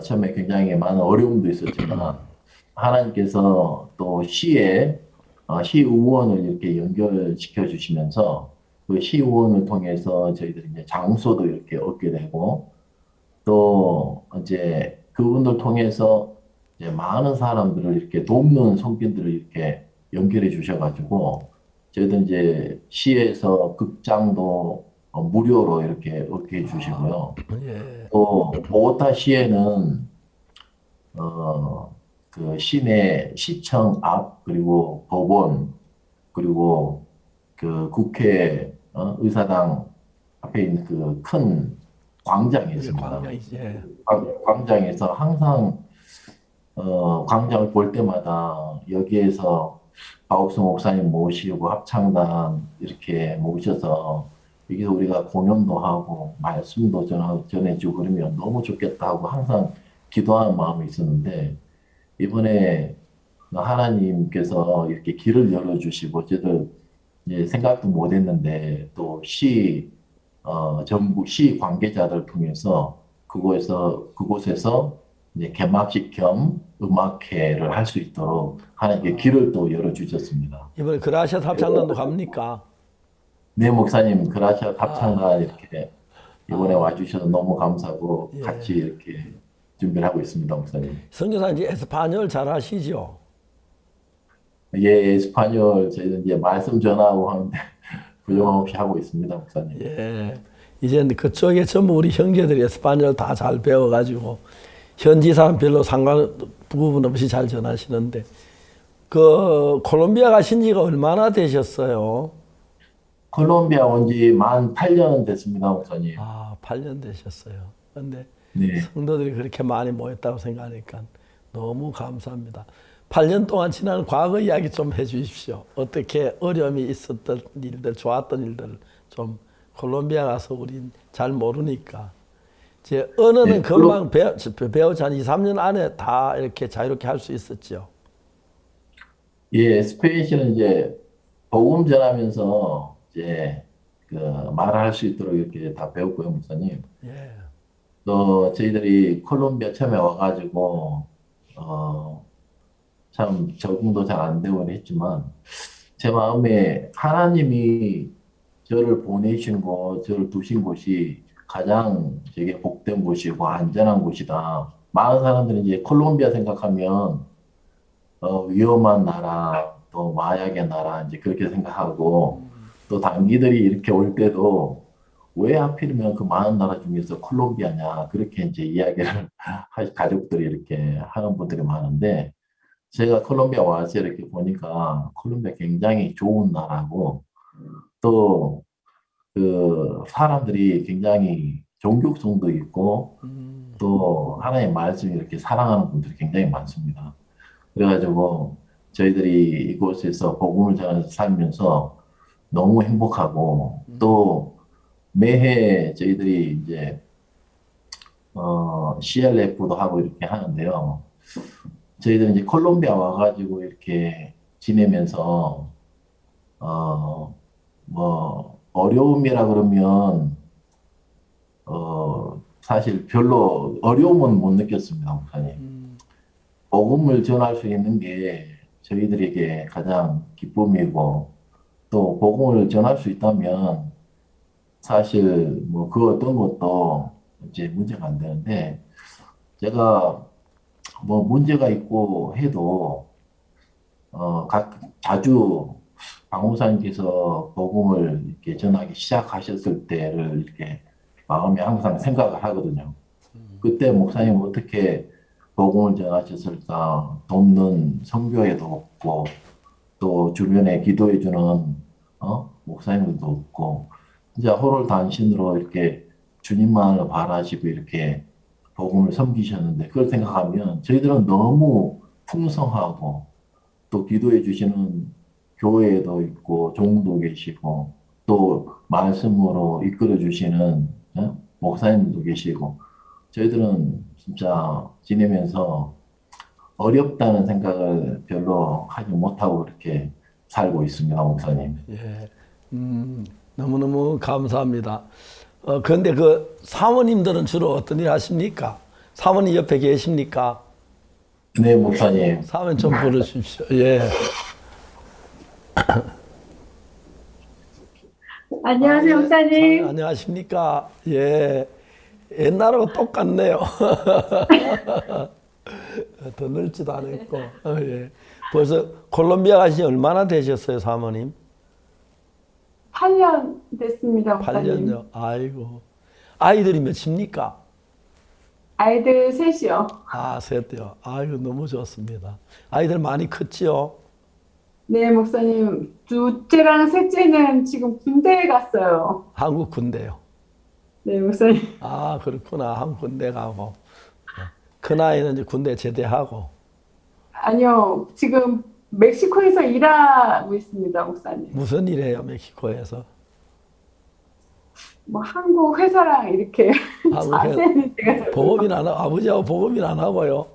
Speaker 18: 처음에 굉장히 많은 어려움도 있었지만 하나님께서 또 시의원을 이렇게 연결시켜 주시면서 그 시의원을 통해서 저희들이 이제 장소도 이렇게 얻게 되고 또 이제 그분들 통해서 이제 많은 사람들을 이렇게 돕는 손길들을 이렇게 연결해 주셔가지고 저희들 이제 시에서 극장도 무료로 이렇게 얻게 해주시고요. 또 보고타 시에는 그 시내 시청 앞 그리고 법원 그리고 그 국회 의사당 앞에 있는 그 큰 광장이 있습니다. 광장에서 항상 광장을 볼 때마다 여기에서 박옥수 목사님 모시고 합창단 이렇게 모셔서 여기서 우리가 공연도 하고 말씀도 전해주고 그러면 너무 좋겠다 하고 항상 기도하는 마음이 있었는데 이번에 하나님께서 이렇게 길을 열어주시고 저들 생각도 못했는데 또 전국 시 관계자들 통해서 그곳에서 이제 개막식 겸 음악회를 할 수 있도록 하나님께 길을 또 열어주셨습니다.
Speaker 1: 이번에 그라시아 합창단도 갑니까?
Speaker 18: 네, 목사님 그라시아 합창단 이렇게 이번에 와주셔서 너무 감사하고 같이 이렇게 준비를 하고 있습니다, 목사님.
Speaker 1: 선교사 이제 에스파뇰 잘 하시죠?
Speaker 18: 예, 에스파뇰 저희는 이제 말씀 전하고 하는데 부정없이 하고 있습니다, 목사님.
Speaker 1: 예, 이제 그쪽에 전부 우리 형제들이 에스파뇰 다 잘 배워가지고 현지 사람 별로 부분 없이 잘 전하시는데 그 콜롬비아 가신 지가 얼마나 되셨어요?
Speaker 18: 콜롬비아 온 지 만 8년 됐습니다, 목사님.
Speaker 1: 8년 되셨어요. 근데
Speaker 18: 네.
Speaker 1: 성도들이 그렇게 많이 모였다고 생각하니까 너무 감사합니다. 8년 동안 지난 과거 이야기 좀 해주십시오. 어떻게 어려움이 있었던 일들, 좋았던 일들 좀 콜롬비아 가서 우린 잘 모르니까. 제 언어는 금방 배우지 한 2, 3년 안에 다 이렇게 자유롭게 할 수 있었죠.
Speaker 18: 예, 스페인어는 이제 복음 전하면서 이제 그 말할 수 있도록 이렇게 다 배웠고요, 목사님.
Speaker 1: 예.
Speaker 18: 또 저희들이 콜롬비아 처음에 와가지고 참 적응도 잘 안 되고 했지만 제 마음에 하나님이 저를 보내신 곳, 저를 두신 곳이 가장 되게 복된 곳이고 안전한 곳이다. 많은 사람들이 이제 콜롬비아 생각하면 위험한 나라, 또 마약의 나라 이제 그렇게 생각하고 또 단기들이 이렇게 올 때도 왜 하필이면 그 많은 나라 중에서 콜롬비아냐 그렇게 이제 이야기를 가족들이 이렇게 하는 분들이 많은데 제가 콜롬비아 와서 이렇게 보니까 콜롬비아 굉장히 좋은 나라고 또 그 사람들이 굉장히 종교성도 있고 또 하나님의 말씀을 이렇게 사랑하는 분들이 굉장히 많습니다. 그래가지고 저희들이 이곳에서 복음을 전해서 살면서 너무 행복하고 또 매해 저희들이 이제 CLF도 하고 이렇게 하는데요. 저희들은 이제 콜롬비아 와가지고 이렇게 지내면서 뭐 어려움이라 그러면 사실 별로 어려움은 못 느꼈습니다, 목사님. 복음을 전할 수 있는 게 저희들에게 가장 기쁨이고 또 복음을 전할 수 있다면 사실 뭐 그 어떤 것도 이제 문제가 안 되는데 제가 뭐 문제가 있고 해도 자주 박 목사님께서 복음을 이렇게 전하기 시작하셨을 때를 이렇게 마음에 항상 생각을 하거든요. 그때 목사님 어떻게 복음을 전하셨을까 돕는 선교회도 없고 또 주변에 기도해주는 목사님들도 없고 진짜 호롤단신으로 이렇게 주님만을 바라시고 이렇게 복음을 섬기셨는데 그걸 생각하면 저희들은 너무 풍성하고 또 기도해 주시는 교회도 있고 종도 계시고 또 말씀으로 이끌어 주시는 목사님도 계시고 저희들은 진짜 지내면서 어렵다는 생각을 별로 하지 못하고 이렇게 살고 있습니다, 목사님.
Speaker 1: 예, 너무너무 감사합니다. 그런데 그 사모님들은 주로 어떤 일 하십니까? 사모님 옆에 계십니까?
Speaker 18: 네, 목사님.
Speaker 1: 사모님 좀 부르십시오. 예.
Speaker 19: 안녕하세요, 목사님.
Speaker 1: 안녕하십니까? 예. 옛날하고 똑같네요. 더 늙지도 않았고. 예. 벌써 콜롬비아 가신 지 얼마나 되셨어요, 사모님?
Speaker 19: 8년 됐습니다, 목사님.
Speaker 1: 8년요. 아이고. 아이들이 몇입니까?
Speaker 19: 아이들 셋이요.
Speaker 1: 아, 셋이요. 아이고, 너무 좋습니다. 아이들 많이 컸지요?
Speaker 19: 네, 목사님. 둘째랑 셋째는 지금 군대에 갔어요.
Speaker 1: 한국 군대요.
Speaker 19: 네, 목사님.
Speaker 1: 아, 그렇구나. 한국 군대 가고. 큰 아이는 이제 군대 제대하고.
Speaker 19: 아니요, 지금 멕시코에서 일하고 있습니다, 목사님.
Speaker 1: 무슨 일 해요, 멕시코에서?
Speaker 19: 뭐 한국 회사랑 이렇게
Speaker 1: 자세히 보험인 안 하고, 아버지하고 보험인 안 하고요.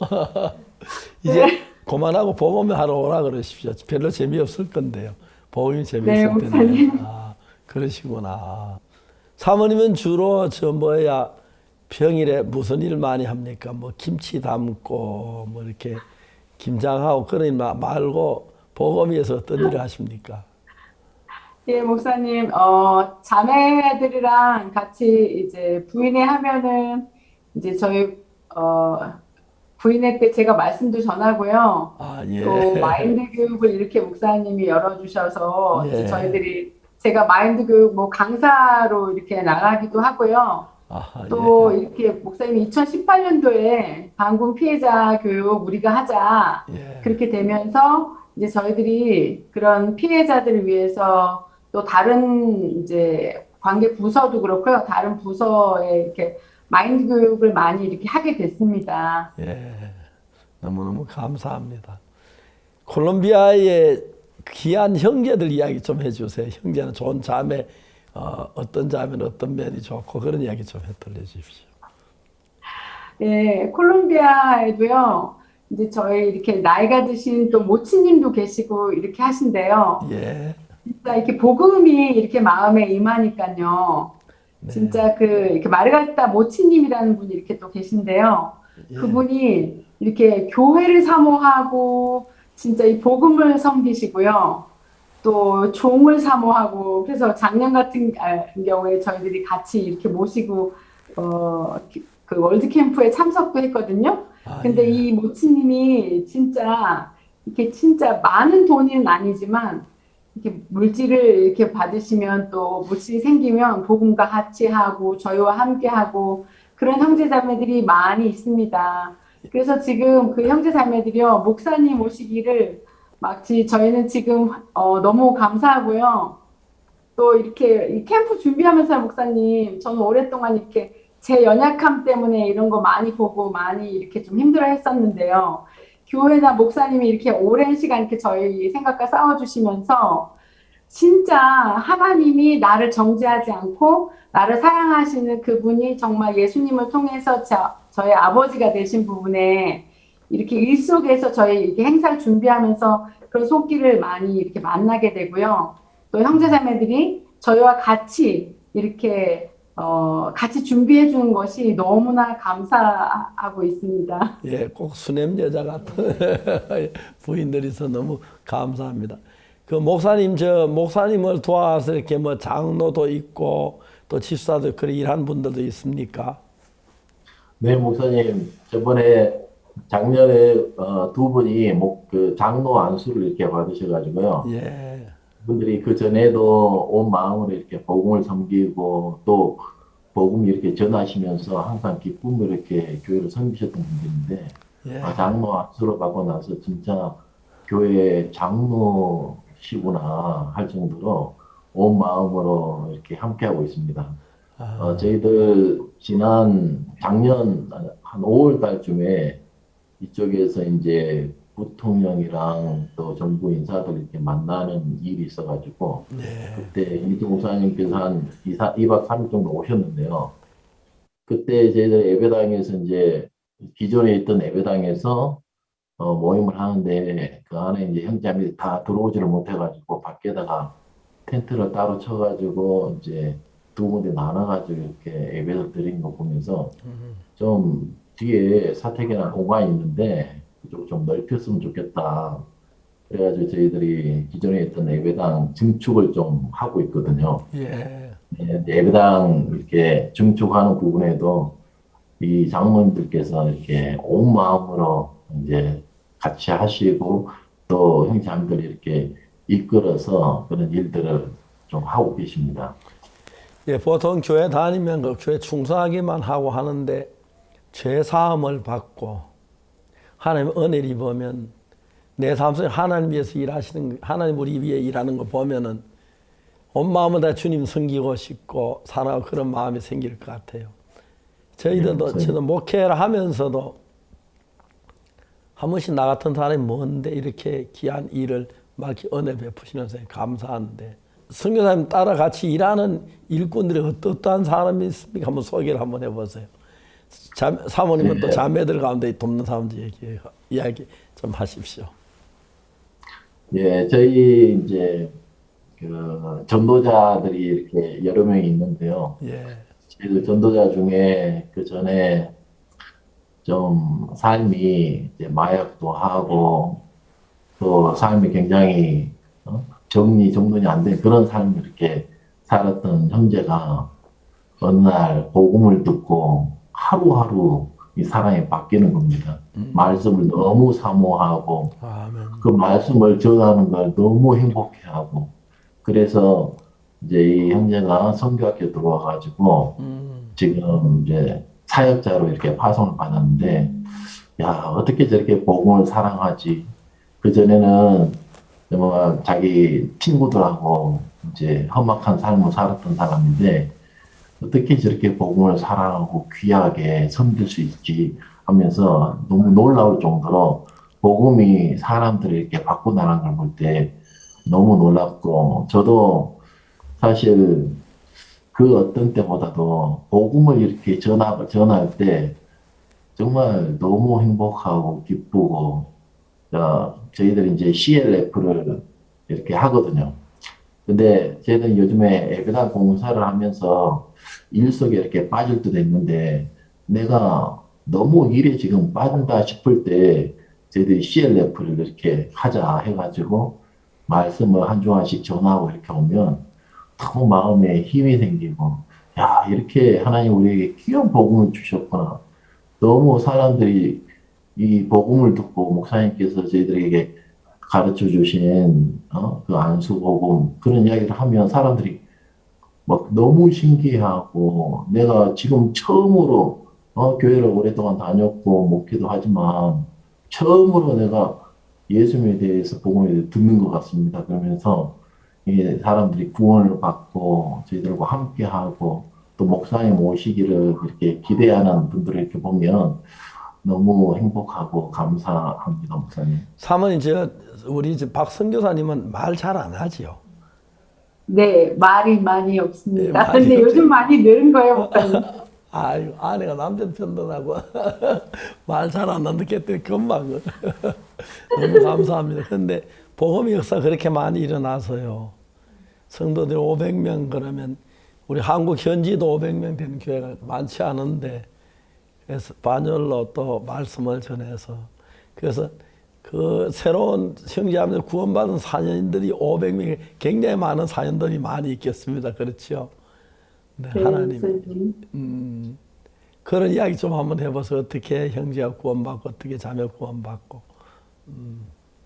Speaker 1: 이제
Speaker 19: 네.
Speaker 1: 그만하고 보험하러 오라 그러십시오. 별로 재미없을 건데요. 보험이 재미있을
Speaker 19: 네,
Speaker 1: 텐데.
Speaker 19: 목사님.
Speaker 1: 아, 그러시구나. 사모님은 주로 평일에 무슨 일 많이 합니까? 뭐 김치 담고 뭐 이렇게 김장하고 그런 일 말고 보험위에서 어떤 일을 하십니까?
Speaker 19: 예, 목사님, 자매들이랑 같이 이제 부인회 하면은 이제 저희, 부인회 때 제가 말씀도 전하고요.
Speaker 1: 아, 예.
Speaker 19: 또 마인드 교육을 이렇게 목사님이 열어주셔서 이제
Speaker 1: 예.
Speaker 19: 저희들이 제가 마인드 교육 뭐 강사로 이렇게 나가기도 하고요.
Speaker 1: 아하,
Speaker 19: 또 이렇게 목사님이 2018년도에 반군 피해자 교육 우리가 하자. 그렇게 되면서 이제 저희들이 그런 피해자들을 위해서 또 다른 이제 관계 부서도 그렇고요. 다른 부서에 이렇게 마인드 교육을 많이 이렇게 하게 됐습니다.
Speaker 1: 예. 너무너무 감사합니다. 콜롬비아의 귀한 형제들 이야기 좀 해주세요. 형제는 좋은 자매, 어떤 자매는 어떤 면이 좋고 그런 이야기 좀 들려주십시오.
Speaker 19: 예, 콜롬비아에도요. 이제 저희 이렇게 나이가 드신 또 모친님도 계시고 이렇게 하신데요.
Speaker 1: 예.
Speaker 19: 진짜 이렇게 복음이 이렇게 마음에 임하니까요. 진짜 이렇게 마르가리타 모치님이라는 분이 이렇게 또 계신데요. 그분이 이렇게 교회를 사모하고 진짜 이 복음을 섬기시고요. 또 종을 사모하고 그래서 작년 같은 경우에 저희들이 같이 이렇게 모시고 그 월드 캠프에 참석도 했거든요. 근데 이 모치님이 진짜 이렇게 진짜 많은 돈은 아니지만 이렇게 물질을 이렇게 받으시면 또 물질이 생기면 복음과 같이 하고 저희와 함께 하고 그런 형제자매들이 많이 있습니다. 그래서 지금 그 형제자매들이요 목사님 오시기를 저희는 지금 너무 감사하고요. 또 이렇게 이 캠프 준비하면서 목사님 저는 오랫동안 이렇게 제 연약함 때문에 이런 거 많이 보고 많이 이렇게 좀 힘들어 했었는데요. 교회나 목사님이 이렇게 오랜 시간 이렇게 저희 생각과 싸워주시면서 진짜 하나님이 나를 정죄하지 않고 나를 사랑하시는 그분이 정말 예수님을 통해서 저의 아버지가 되신 부분에 이렇게 일 속에서 저희 이렇게 행사를 준비하면서 그런 손길을 많이 이렇게 만나게 되고요. 또 형제자매들이 저희와 같이 이렇게 같이 준비해 주는 것이 너무나 감사하고 있습니다.
Speaker 1: 예, 꼭 수냄 여자 같은 부인들이 있어 너무 감사합니다. 그 목사님을 도와서 이렇게 뭐 장로도 있고 또 집사도 그렇게 일하는 분들도 있습니까?
Speaker 18: 네, 목사님. 저번에 작년에 두 분이 그 장로 안수를 이렇게 받으셔가지고요.
Speaker 1: 예.
Speaker 18: 그분들이 그 전에도 온 마음으로 이렇게 복음을 섬기고 또 복음 이렇게 전하시면서 항상 기쁨으로 이렇게 교회를 섬기셨던 분들인데 장로 안수를 받고 나서 진짜 교회 장로시구나 할 정도로 온 마음으로 이렇게 함께하고 있습니다. 저희들 작년 한 5월 달쯤에 이쪽에서 이제 부통령이랑 또 정부 인사들 이렇게 만나는 일이 있어가지고 그때 이두 목사님께서 한 2박 3일 정도 오셨는데요. 그때 저희들 예배당에서 이제 기존에 있던 예배당에서 모임을 하는데 그 안에 이제 형제자매들이 다 들어오지를 못해가지고 밖에다가 텐트를 따로 쳐가지고 이제 두 군데 나눠가지고 이렇게 예배를 드린 거 보면서 좀 뒤에 사택이나 공간이 있는데 그쪽 좀 넓혔으면 좋겠다. 그래가지고 저희들이 기존에 있던 예배당 증축을 좀 하고 있거든요.
Speaker 1: 예.
Speaker 18: 네, 예배당 이렇게 증축하는 부분에도 이 장로님들께서 이렇게 온 마음으로 이제 같이 하시고 또 형제자매들이 이렇게 이끌어서 그런 일들을 좀 하고 계십니다.
Speaker 1: 예, 보통 교회 다니면 그 교회 충성하기만 하고 하는데 죄 사함을 받고 하나님 은혜를 입으면 내 삶 속에 하나님 위해서 일하시는, 하나님 우리 위해 일하는 거 보면은 온 마음으로 다 주님 섬기고 싶고 살아가고 그런 마음이 생길 것 같아요. 저희들도 저도 목회를 하면서도 한 번씩 나 같은 사람이 뭔데 이렇게 귀한 일을 막 이렇게 은혜 베푸시는 선생님 감사한데 선교사님 따라 같이 일하는 일꾼들이 어떠한 사람이 있습니까? 한번 소개를 한번 해보세요. 사모님은 또 자매들 가운데 돕는 사람들 이야기 좀 하십시오.
Speaker 18: 예, 저희 이제 그 전도자들이 이렇게 여러 명이 있는데요.
Speaker 1: 예.
Speaker 18: 그 전도자 중에 그 전에 좀 삶이 이제 마약도 하고 또 삶이 굉장히 정돈이 안 된 그런 삶을 이렇게 살았던 형제가 어느 날 복음을 듣고 하루하루 이 사람이 바뀌는 겁니다. 말씀을 너무 사모하고 그 말씀을 전하는 걸 너무 행복해하고 그래서 이제 이 형제가 선교학교 들어와가지고 지금 이제 사역자로 이렇게 파송을 받았는데 야 어떻게 저렇게 복음을 사랑하지? 그 전에는 뭐 자기 친구들하고 이제 험악한 삶을 살았던 사람인데 어떻게 저렇게 복음을 사랑하고 귀하게 섬길 수 있지 하면서 너무 놀라울 정도로 복음이 사람들을 이렇게 바꿔나가는 걸 볼 때 너무 놀랍고 저도 사실 그 어떤 때보다도 복음을 이렇게 전할 때 정말 너무 행복하고 기쁘고 저희들이 이제 CLF를 이렇게 하거든요. 근데 저희들은 요즘에 예배당 봉사를 하면서 일 속에 이렇게 빠질 때도 있는데 내가 너무 일에 지금 빠진다 싶을 때 저희들이 CLF를 이렇게 하자 해가지고 말씀을 한 주간씩 전하고 이렇게 오면 너무 마음에 힘이 생기고 야 이렇게 하나님 우리에게 귀한 복음을 주셨구나. 너무 사람들이 이 복음을 듣고 목사님께서 저희들에게 가르쳐 주신 그 안수복음 그런 이야기를 하면 사람들이 막 너무 신기해하고 내가 지금 처음으로 교회를 오랫동안 다녔고 목회도 하지만 처음으로 내가 예수님에 대해서 복음에 대해서 듣는 것 같습니다. 그러면서 이게 사람들이 구원을 받고 저희들과 함께하고 또 목사님 오시기를 이렇게 기대하는 분들을 이렇게 보면 너무 행복하고 감사합니다, 목사님.
Speaker 1: 사모님, 우리 박 선교사님은 말 잘 안 하지요?
Speaker 19: 네, 말이 많이 없습니다.
Speaker 1: 네,
Speaker 19: 근데 요즘 많이 늘은 거예요, 목사님.
Speaker 1: 아유, 아내가 남편 편들하고 말 잘 안 하는데 그때 금방 너무 감사합니다. 근데 복음의 역사 그렇게 많이 일어나서요. 성도들 500명 그러면 우리 한국 현지도 500명 되는 교회가 많지 않은데 그래서 반열로 또 말씀을 전해서 그래서 그 새로운 형제자매들 구원받은 사연들이 500명이 굉장히 많은 사연들이 많이 있겠습니다. 그렇죠? 네, 하나님. 그런 이야기 좀 한번 해봐서 어떻게 형제가 구원받고 어떻게 자매 구원받고.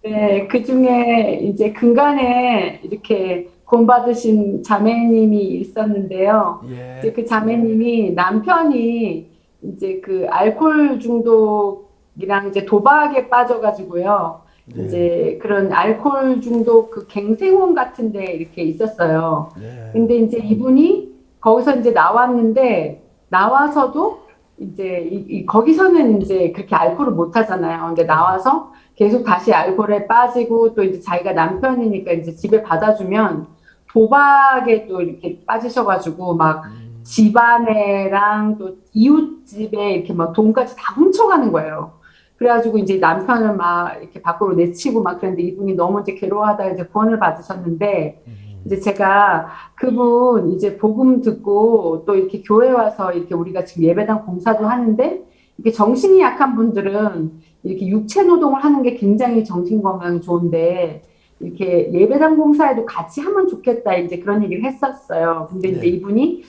Speaker 19: 네, 그 중에 이제 근간에 이렇게 구원받으신 자매님이 있었는데요.
Speaker 1: 예.
Speaker 19: 이제 그 자매님이 남편이 이제 그 알코올 중독이랑 이제 도박에 빠져가지고요. 이제 그런 알코올 중독 그 갱생원 같은데 이렇게 있었어요. 근데 이제 이분이 거기서 이제 나왔는데 나와서도 이제 거기서는 이제 그렇게 알코올을 못 하잖아요. 근데 나와서 계속 다시 알코올에 빠지고 또 이제 자기가 남편이니까 이제 집에 받아주면 도박에 또 이렇게 빠지셔가지고 막 집안에랑 또 이웃집에 이렇게 막 돈까지 다 훔쳐가는 거예요. 그래가지고 이제 남편을 막 이렇게 밖으로 내치고 막 그랬는데 이분이 너무 이제 괴로워하다 이제 구원을 받으셨는데 이제 제가 그분 이제 복음 듣고 또 이렇게 교회 와서 이렇게 우리가 지금 예배당 봉사도 하는데 이렇게 정신이 약한 분들은 이렇게 육체 노동을 하는 게 굉장히 정신 건강에 좋은데 이렇게 예배당 봉사에도 같이 하면 좋겠다 이제 그런 얘기를 했었어요. 근데 이제 이분이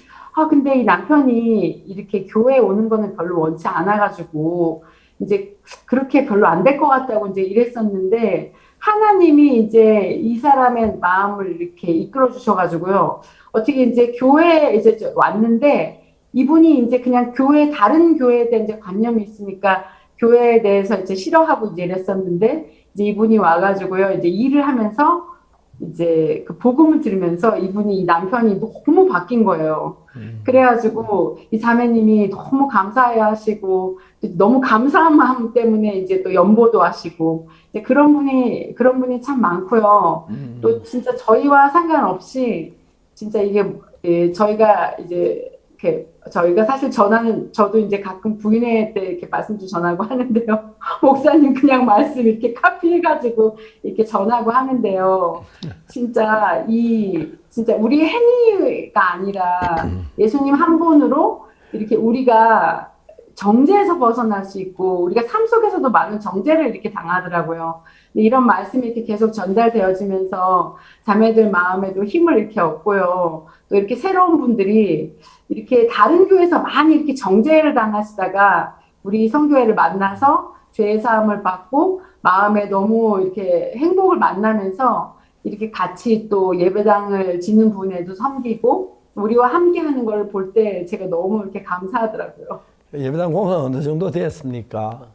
Speaker 19: 근데 이 남편이 이렇게 교회 오는 거는 별로 원치 않아가지고 이제 그렇게 별로 안 될 것 같다고 이제 이랬었는데 하나님이 이제 이 사람의 마음을 이렇게 이끌어 주셔가지고요. 어떻게 이제 교회에 이제 왔는데 이분이 이제 그냥 다른 교회에 대한 이제 관념이 있으니까 교회에 대해서 이제 싫어하고 이제 이랬었는데 이제 이분이 와가지고요. 이제 일을 하면서 이제 그 복음을 들으면서 이분이 남편이 너무 바뀐 거예요. 그래가지고 이 자매님이 너무 감사해 하시고 너무 감사한 마음 때문에 이제 또 연보도 하시고 이제 그런 분이 참 많고요. 또 진짜 저희와 상관없이 진짜 이게 저희가 이제 이렇게 저희가 사실 저도 이제 가끔 부인회 때 이렇게 말씀도 전하고 하는데요. 목사님 그냥 말씀 이렇게 카피해가지고 이렇게 전하고 하는데요. 진짜 우리 행위가 아니라 예수님 한 분으로 이렇게 우리가 정죄에서 벗어날 수 있고 우리가 삶 속에서도 많은 정죄를 이렇게 당하더라고요. 근데 이런 말씀이 이렇게 계속 전달되어지면서 자매들 마음에도 힘을 이렇게 얻고요. 또 이렇게 새로운 분들이 이렇게 다른 교회에서 많이 이렇게 정죄를 당하시다가 우리 성교회를 만나서 죄의 사함을 받고 마음에 너무 이렇게 행복을 만나면서 이렇게 같이 또 예배당을 짓는 분에도 섬기고 우리와 함께 하는 걸 볼 때 제가 너무 이렇게 감사하더라고요.
Speaker 1: 예배당 공사 어느 정도 되었습니까?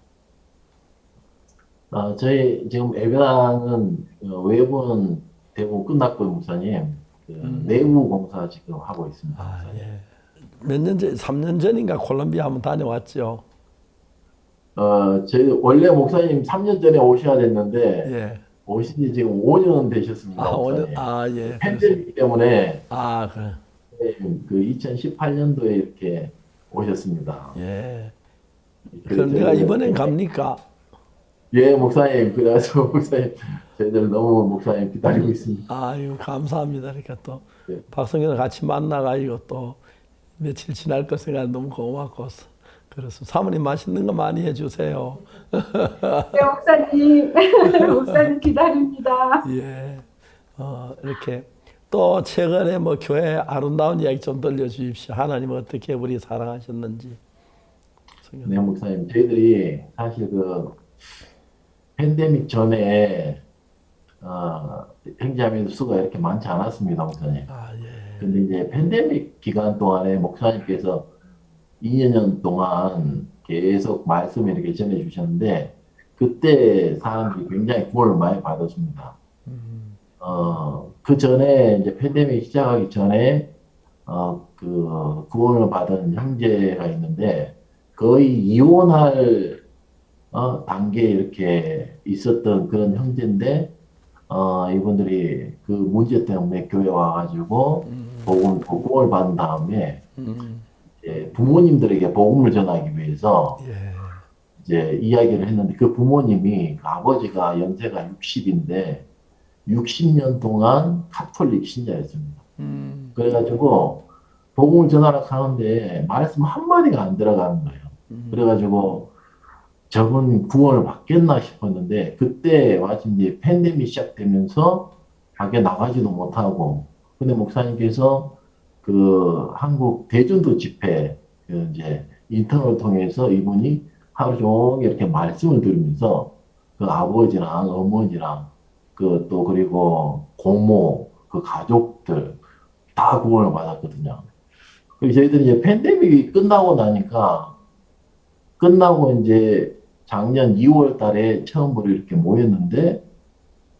Speaker 18: 저희 지금 예배당은 외부는 대부분 끝났고요, 목사님. 내부 공사 지금 하고 있습니다.
Speaker 1: 몇 년 전, 3년 전인가 콜롬비아 한번 다녀왔죠.
Speaker 18: 저희 원래 목사님 3년 전에 오셔야 됐는데 오신 지 지금 5년 되셨습니다.
Speaker 1: 5년?
Speaker 18: 팬데믹 때문에
Speaker 1: 그래.
Speaker 18: 그 2018년도에 이렇게 오셨습니다.
Speaker 1: 그럼 내가 이번엔 갑니까?
Speaker 18: 목사님. 그래서 목사님 저희들 너무 목사님 기다리고 있습니다.
Speaker 1: 아유, 감사합니다. 그러니까 또 박성현을 같이 만나가지고 또 며칠 지날 것 생각 너무 고맙고 그래서 사모님 맛있는 거 많이 해주세요.
Speaker 19: 네, 목사님 기다립니다.
Speaker 1: 이렇게 또 최근에 뭐 교회 아름다운 이야기 좀 들려주십시오. 하나님 어떻게 우리 사랑하셨는지.
Speaker 18: 네, 목사님. 저희들이 사실 그 팬데믹 전에 형제자매 수가 이렇게 많지 않았습니다, 목사님. 근데 이제 팬데믹 기간 동안에 목사님께서 2년 동안 계속 말씀을 이렇게 전해주셨는데 그때 사람들이 굉장히 구원을 많이 받았습니다. 그 전에 이제 팬데믹 시작하기 전에 그 구원을 받은 형제가 있는데 거의 이혼할 단계에 이렇게 있었던 그런 형제인데 이분들이 그 문제 때문에 교회 와가지고 복음을 받은 다음에 이제 부모님들에게 복음을 전하기 위해서 이제 이야기를 했는데 그 부모님이 그 아버지가 연세가 60인데 60년 동안 카톨릭 신자였습니다. 그래가지고 복음을 전하러 가는데 말씀 한마디가 안 들어가는 거예요. 그래가지고 저분 구원을 받겠나 싶었는데 그때 마침 이제 팬데믹 시작되면서 밖에 나가지도 못하고 근데 목사님께서 그 한국 대전도 집회 그 이제 인터넷을 통해서 이분이 하루 종일 이렇게 말씀을 들으면서 그 아버지랑 어머니랑 그 또 그리고 고모 그 가족들 다 구원을 받았거든요. 그리고 저희들이 이제 팬데믹이 끝나고 나니까 끝나고 이제 작년 2월 달에 처음으로 이렇게 모였는데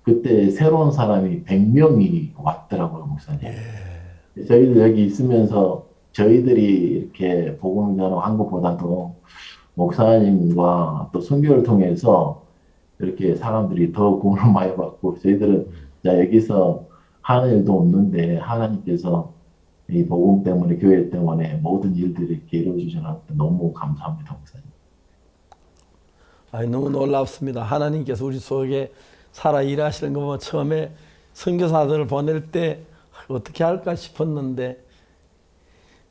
Speaker 18: 그때 새로운 사람이 100명이 왔더라고요, 목사님. 저희들 여기 있으면서 저희들이 이렇게 복음을 전하는 것보다도 목사님과 또 선교를 통해서 이렇게 사람들이 더 구원을 많이 받고 저희들은 여기서 하는 일도 없는데 하나님께서 이 복음 때문에 교회 때문에 모든 일들이 이렇게 이루어지셔서 너무 감사합니다, 목사님.
Speaker 1: 아니, 너무 놀랍습니다. 하나님께서 우리 속에 살아 일하시는 거 보면 처음에 선교사들을 보낼 때 어떻게 할까 싶었는데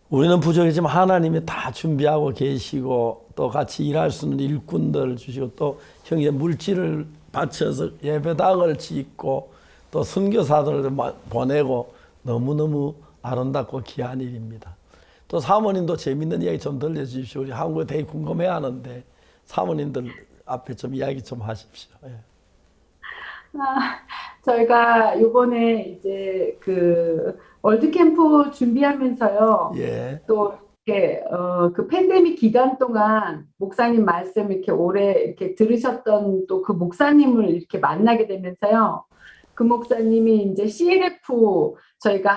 Speaker 1: 우리는 부족하지만 하나님이 다 준비하고 계시고 또 같이 일할 수 있는 일꾼들을 주시고 또 형제 물질을 바쳐서 예배당을 짓고 또 선교사들을 보내고 너무너무 아름답고 귀한 일입니다. 또 사모님도 재밌는 이야기 좀 들려주십시오. 우리 한국에 되게 궁금해하는데 사모님들 앞에 좀 이야기 좀 하십시오. 예.
Speaker 19: 저희가 요번에 이제 그 월드캠프 준비하면서요.
Speaker 1: 예.
Speaker 19: 또 이렇게 그 팬데믹 기간 동안 목사님 말씀 이렇게 오래 이렇게 들으셨던 또 그 목사님을 이렇게 만나게 되면서요. 그 목사님이 이제 CLF 저희가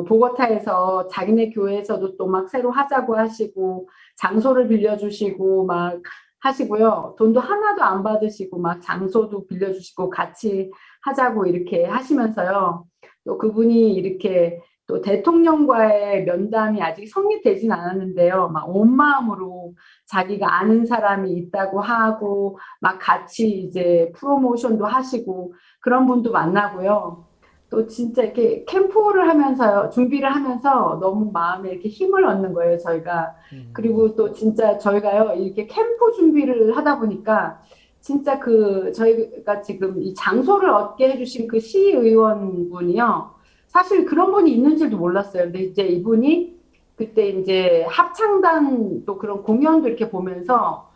Speaker 19: 보고타에서 자기네 교회에서도 또 막 새로 하자고 하시고 장소를 빌려주시고 막 하시고요. 돈도 하나도 안 받으시고 막 장소도 빌려주시고 같이 하자고 이렇게 하시면서요. 또 그분이 이렇게 또 대통령과의 면담이 아직 성립되진 않았는데요. 막 온 마음으로 자기가 아는 사람이 있다고 하고 막 같이 이제 프로모션도 하시고 그런 분도 만나고요. 또 진짜 이렇게 캠프를 하면서요, 준비를 하면서 너무 마음에 이렇게 힘을 얻는 거예요, 저희가. 그리고 또 진짜 저희가요, 이렇게 캠프 준비를 하다 보니까 진짜 그 저희가 지금 이 장소를 얻게 해주신 그 시의원분이요, 사실 그런 분이 있는 줄도 몰랐어요. 근데 이제 이분이 그때 이제 합창단 또 그런 공연도 이렇게 보면서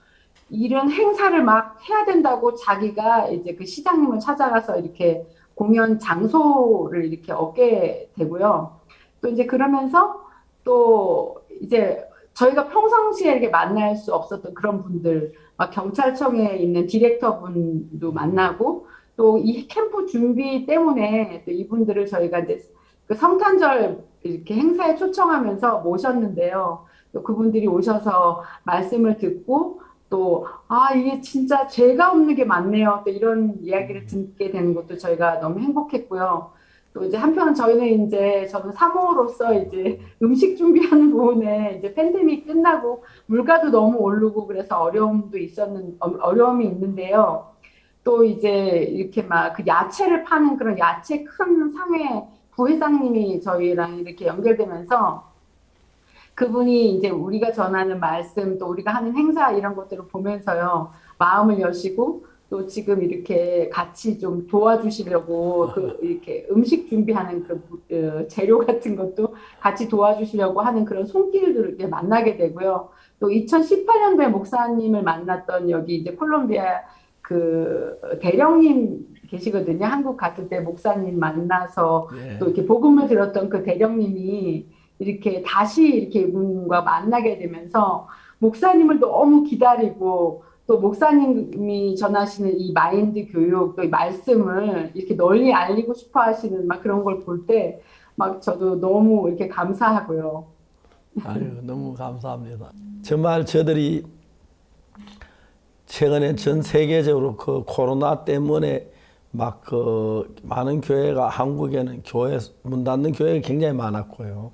Speaker 19: 이런 행사를 막 해야 된다고 자기가 이제 그 시장님을 찾아가서 이렇게 공연 장소를 이렇게 얻게 되고요. 또 이제 그러면서 또 이제 저희가 평상시에 이렇게 만날 수 없었던 그런 분들, 막 경찰청에 있는 디렉터 분도 만나고 또 이 캠프 준비 때문에 또 이분들을 저희가 이제 그 성탄절 이렇게 행사에 초청하면서 모셨는데요. 또 그분들이 오셔서 말씀을 듣고 또, 이게 진짜 죄가 없는 게 많네요. 또 이런 이야기를 듣게 되는 것도 저희가 너무 행복했고요. 또 이제 한편 저희는 이제 저는 사모로서 이제 음식 준비하는 부분에 이제 팬데믹 끝나고 물가도 너무 오르고 그래서 어려움이 있는데요. 또 이제 이렇게 막 그 야채를 파는 그런 야채 큰 상회 부회장님이 저희랑 이렇게 연결되면서 그분이 이제 우리가 전하는 말씀 또 우리가 하는 행사 이런 것들을 보면서요 마음을 여시고 또 지금 이렇게 같이 좀 도와주시려고 그 이렇게 음식 준비하는 그 재료 같은 것도 같이 도와주시려고 하는 그런 손길들을 이렇게 만나게 되고요. 또 2018년도에 목사님을 만났던 여기 이제 콜롬비아 그 대령님 계시거든요. 한국 갔을 때 목사님 만나서 또 이렇게 복음을 들었던 그 대령님이 이렇게 다시 이렇게 이분과 만나게 되면서 목사님을 너무 기다리고 또 목사님이 전하시는 이 마인드 교육 또 이 말씀을 이렇게 널리 알리고 싶어 하시는 막 그런 걸 볼 때 막 저도 너무 이렇게 감사하고요.
Speaker 1: 아유, 너무 감사합니다. 정말 저들이 최근에 전 세계적으로 그 코로나 때문에 막 그 많은 교회가 한국에는 교회 문 닫는 교회가 굉장히 많았고요.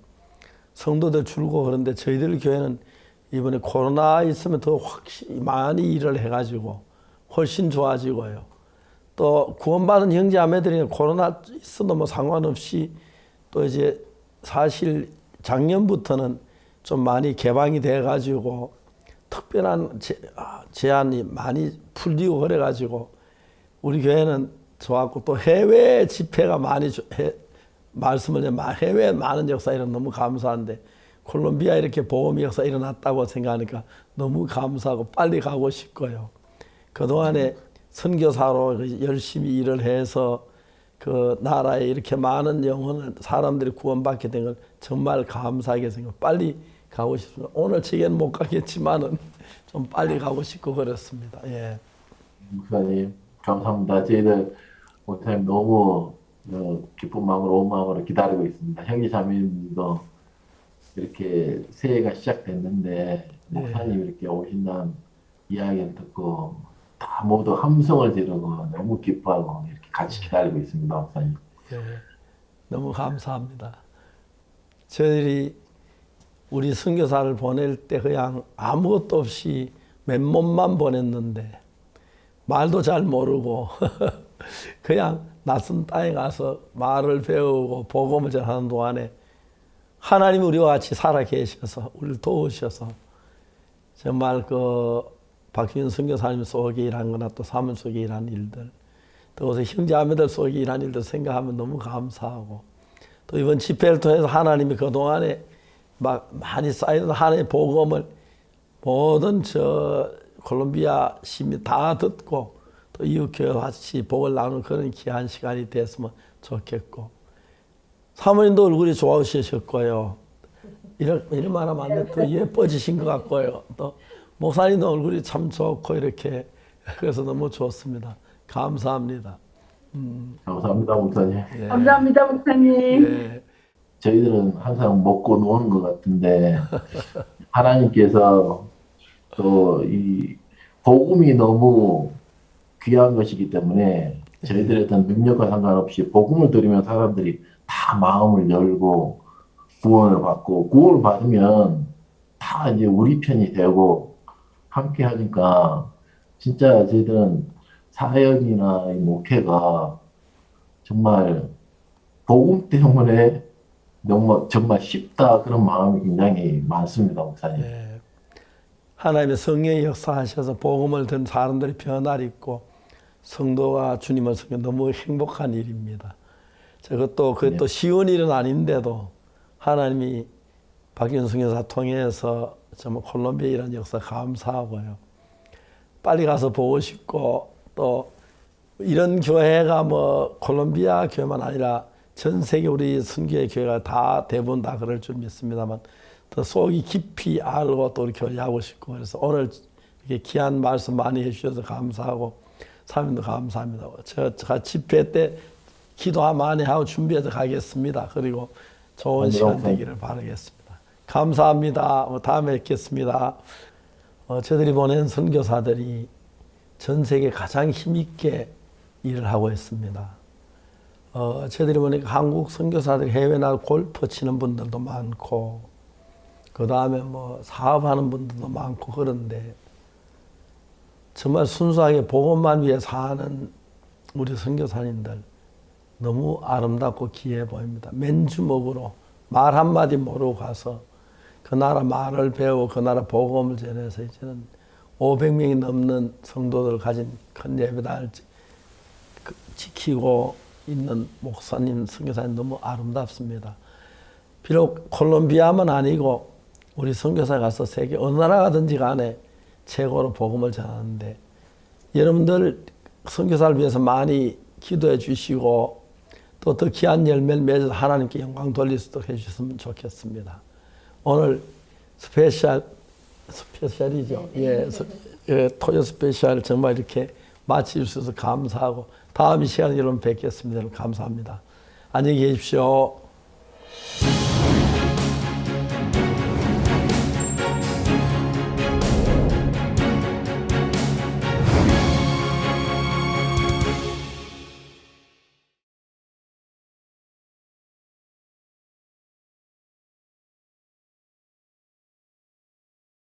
Speaker 1: 성도들 줄고 그런데 저희들 교회는 이번에 코로나 있으면 더 확실히 많이 일을 해가지고 훨씬 좋아지고요. 또 구원받은 형제자매들이 코로나 있어도 뭐 상관없이 또 이제 사실 작년부터는 좀 많이 개방이 돼가지고 특별한 제한이 많이 풀리고 그래가지고 우리 교회는 좋았고 또 해외 집회가 많이 말씀을 해외에 많은 역사 일은 너무 감사한데 콜롬비아 이렇게 복음 역사 일어났다고 생각하니까 너무 감사하고 빨리 가고 싶고요. 그동안에 선교사로 열심히 일을 해서 그 나라에 이렇게 많은 영혼을 사람들이 구원받게 된 걸 정말 감사하게 생각하고 빨리 가고 싶습니다. 오늘 저기는 못 가겠지만은 좀 빨리 가고 싶고 그렇습니다. 예.
Speaker 18: 목사님 감사합니다. 저희들 목사님 너무 기쁜 마음으로 온 마음으로 기다리고 있습니다. 형제 자매님도 이렇게 새해가 시작됐는데 목사님 이렇게 오신다는 이야기를 듣고 다 모두 함성을 지르고 너무 기뻐하고 이렇게 같이 기다리고 있습니다, 목사님.
Speaker 1: 예. 너무 감사합니다. 저희들이 우리 선교사를 보낼 때 그냥 아무것도 없이 맨몸만 보냈는데 말도 잘 모르고 그냥 낯선 땅에 가서 말을 배우고 복음을 전하는 동안에 하나님이 우리와 같이 살아 계셔서 우리를 도우셔서 정말 그 박균 선교사님 속에 일한 거나 또 사문 속에 일한 일들 또 형제자매들 속에 일한 일들 생각하면 너무 감사하고 또 이번 집회를 통해서 하나님이 그동안에 막 많이 쌓이던 하나님의 복음을 모든 저 콜롬비아 시민 다 듣고 또 이웃교회와 같이 복을 나누는 그런 귀한 시간이 됐으면 좋겠고 사모님도 얼굴이 좋아지셨고요. 이런 말 하면 안 돼. 또 예뻐지신 것 같고요. 또 목사님도 얼굴이 참 좋고 이렇게 그래서 너무 좋습니다. 감사합니다.
Speaker 18: 감사합니다, 목사님.
Speaker 1: 예.
Speaker 19: 감사합니다, 목사님.
Speaker 1: 예.
Speaker 18: 저희들은 항상 먹고 노는 것 같은데 하나님께서 또 이 복음이 너무 귀한 것이기 때문에 저희들의 어떤 능력과 상관없이 복음을 들으면 사람들이 다 마음을 열고 구원을 받고 구원을 받으면 다 이제 우리 편이 되고 함께 하니까 진짜 저희들은 사역이나 이 목회가 정말 복음 때문에 너무 정말 쉽다 그런 마음이 굉장히 많습니다, 목사님.
Speaker 1: 예. 하나님의 성령이 역사하셔서 복음을 듣는 사람들이 변화를 있고 성도가 주님을 섬겨 너무 행복한 일입니다. 그것도 쉬운 일은 아닌데도 하나님이 박윤승 여사 통해서 정말 콜롬비아 이런 역사 감사하고요. 빨리 가서 보고 싶고 또 이런 교회가 뭐 콜롬비아 교회만 아니라 전 세계 우리 선교의 교회가 다 대부분 다 그럴 줄 믿습니다만 더 속이 깊이 알고 또 이렇게 교제하고 싶고 그래서 오늘 이렇게 귀한 말씀 많이 해주셔서 감사하고 사모님도 감사합니다. 제가 집회 때 기도 많이 하고 준비해서 가겠습니다. 그리고 좋은 시간 되기를 바라겠습니다. 감사합니다. 다음에 뵙겠습니다. 저들이 보낸 선교사들이 전 세계 가장 힘있게 일을 하고 있습니다. 저희들이 보니까 한국 선교사들이 해외 나가 골프 치는 분들도 많고 그 다음에 뭐 사업하는 분들도 많고 그런데 정말 순수하게 복음만 위해 사는 우리 선교사님들 너무 아름답고 귀해 보입니다. 맨주먹으로 말 한마디 모르고 가서 그 나라 말을 배우고 그 나라 복음을 전해서 이제는 500명이 넘는 성도들을 가진 큰 예배당을 지키고 있는 목사님, 선교사님 너무 아름답습니다. 비록 콜롬비아만 아니고 우리 선교사 가서 세계 어느 나라 가든지 간에 최고로 복음을 전하는데 여러분들 선교사를 위해서 많이 기도해 주시고 또 더 귀한 열매를 맺어서 하나님께 영광 돌릴 수 있도록 해주셨으면 좋겠습니다. 오늘 스페셜이죠. 예, 토요 스페셜 정말 이렇게 마치주셔서 감사하고 다음 이 시간에 여러분 뵙겠습니다. 여러분 감사합니다. 안녕히 계십시오.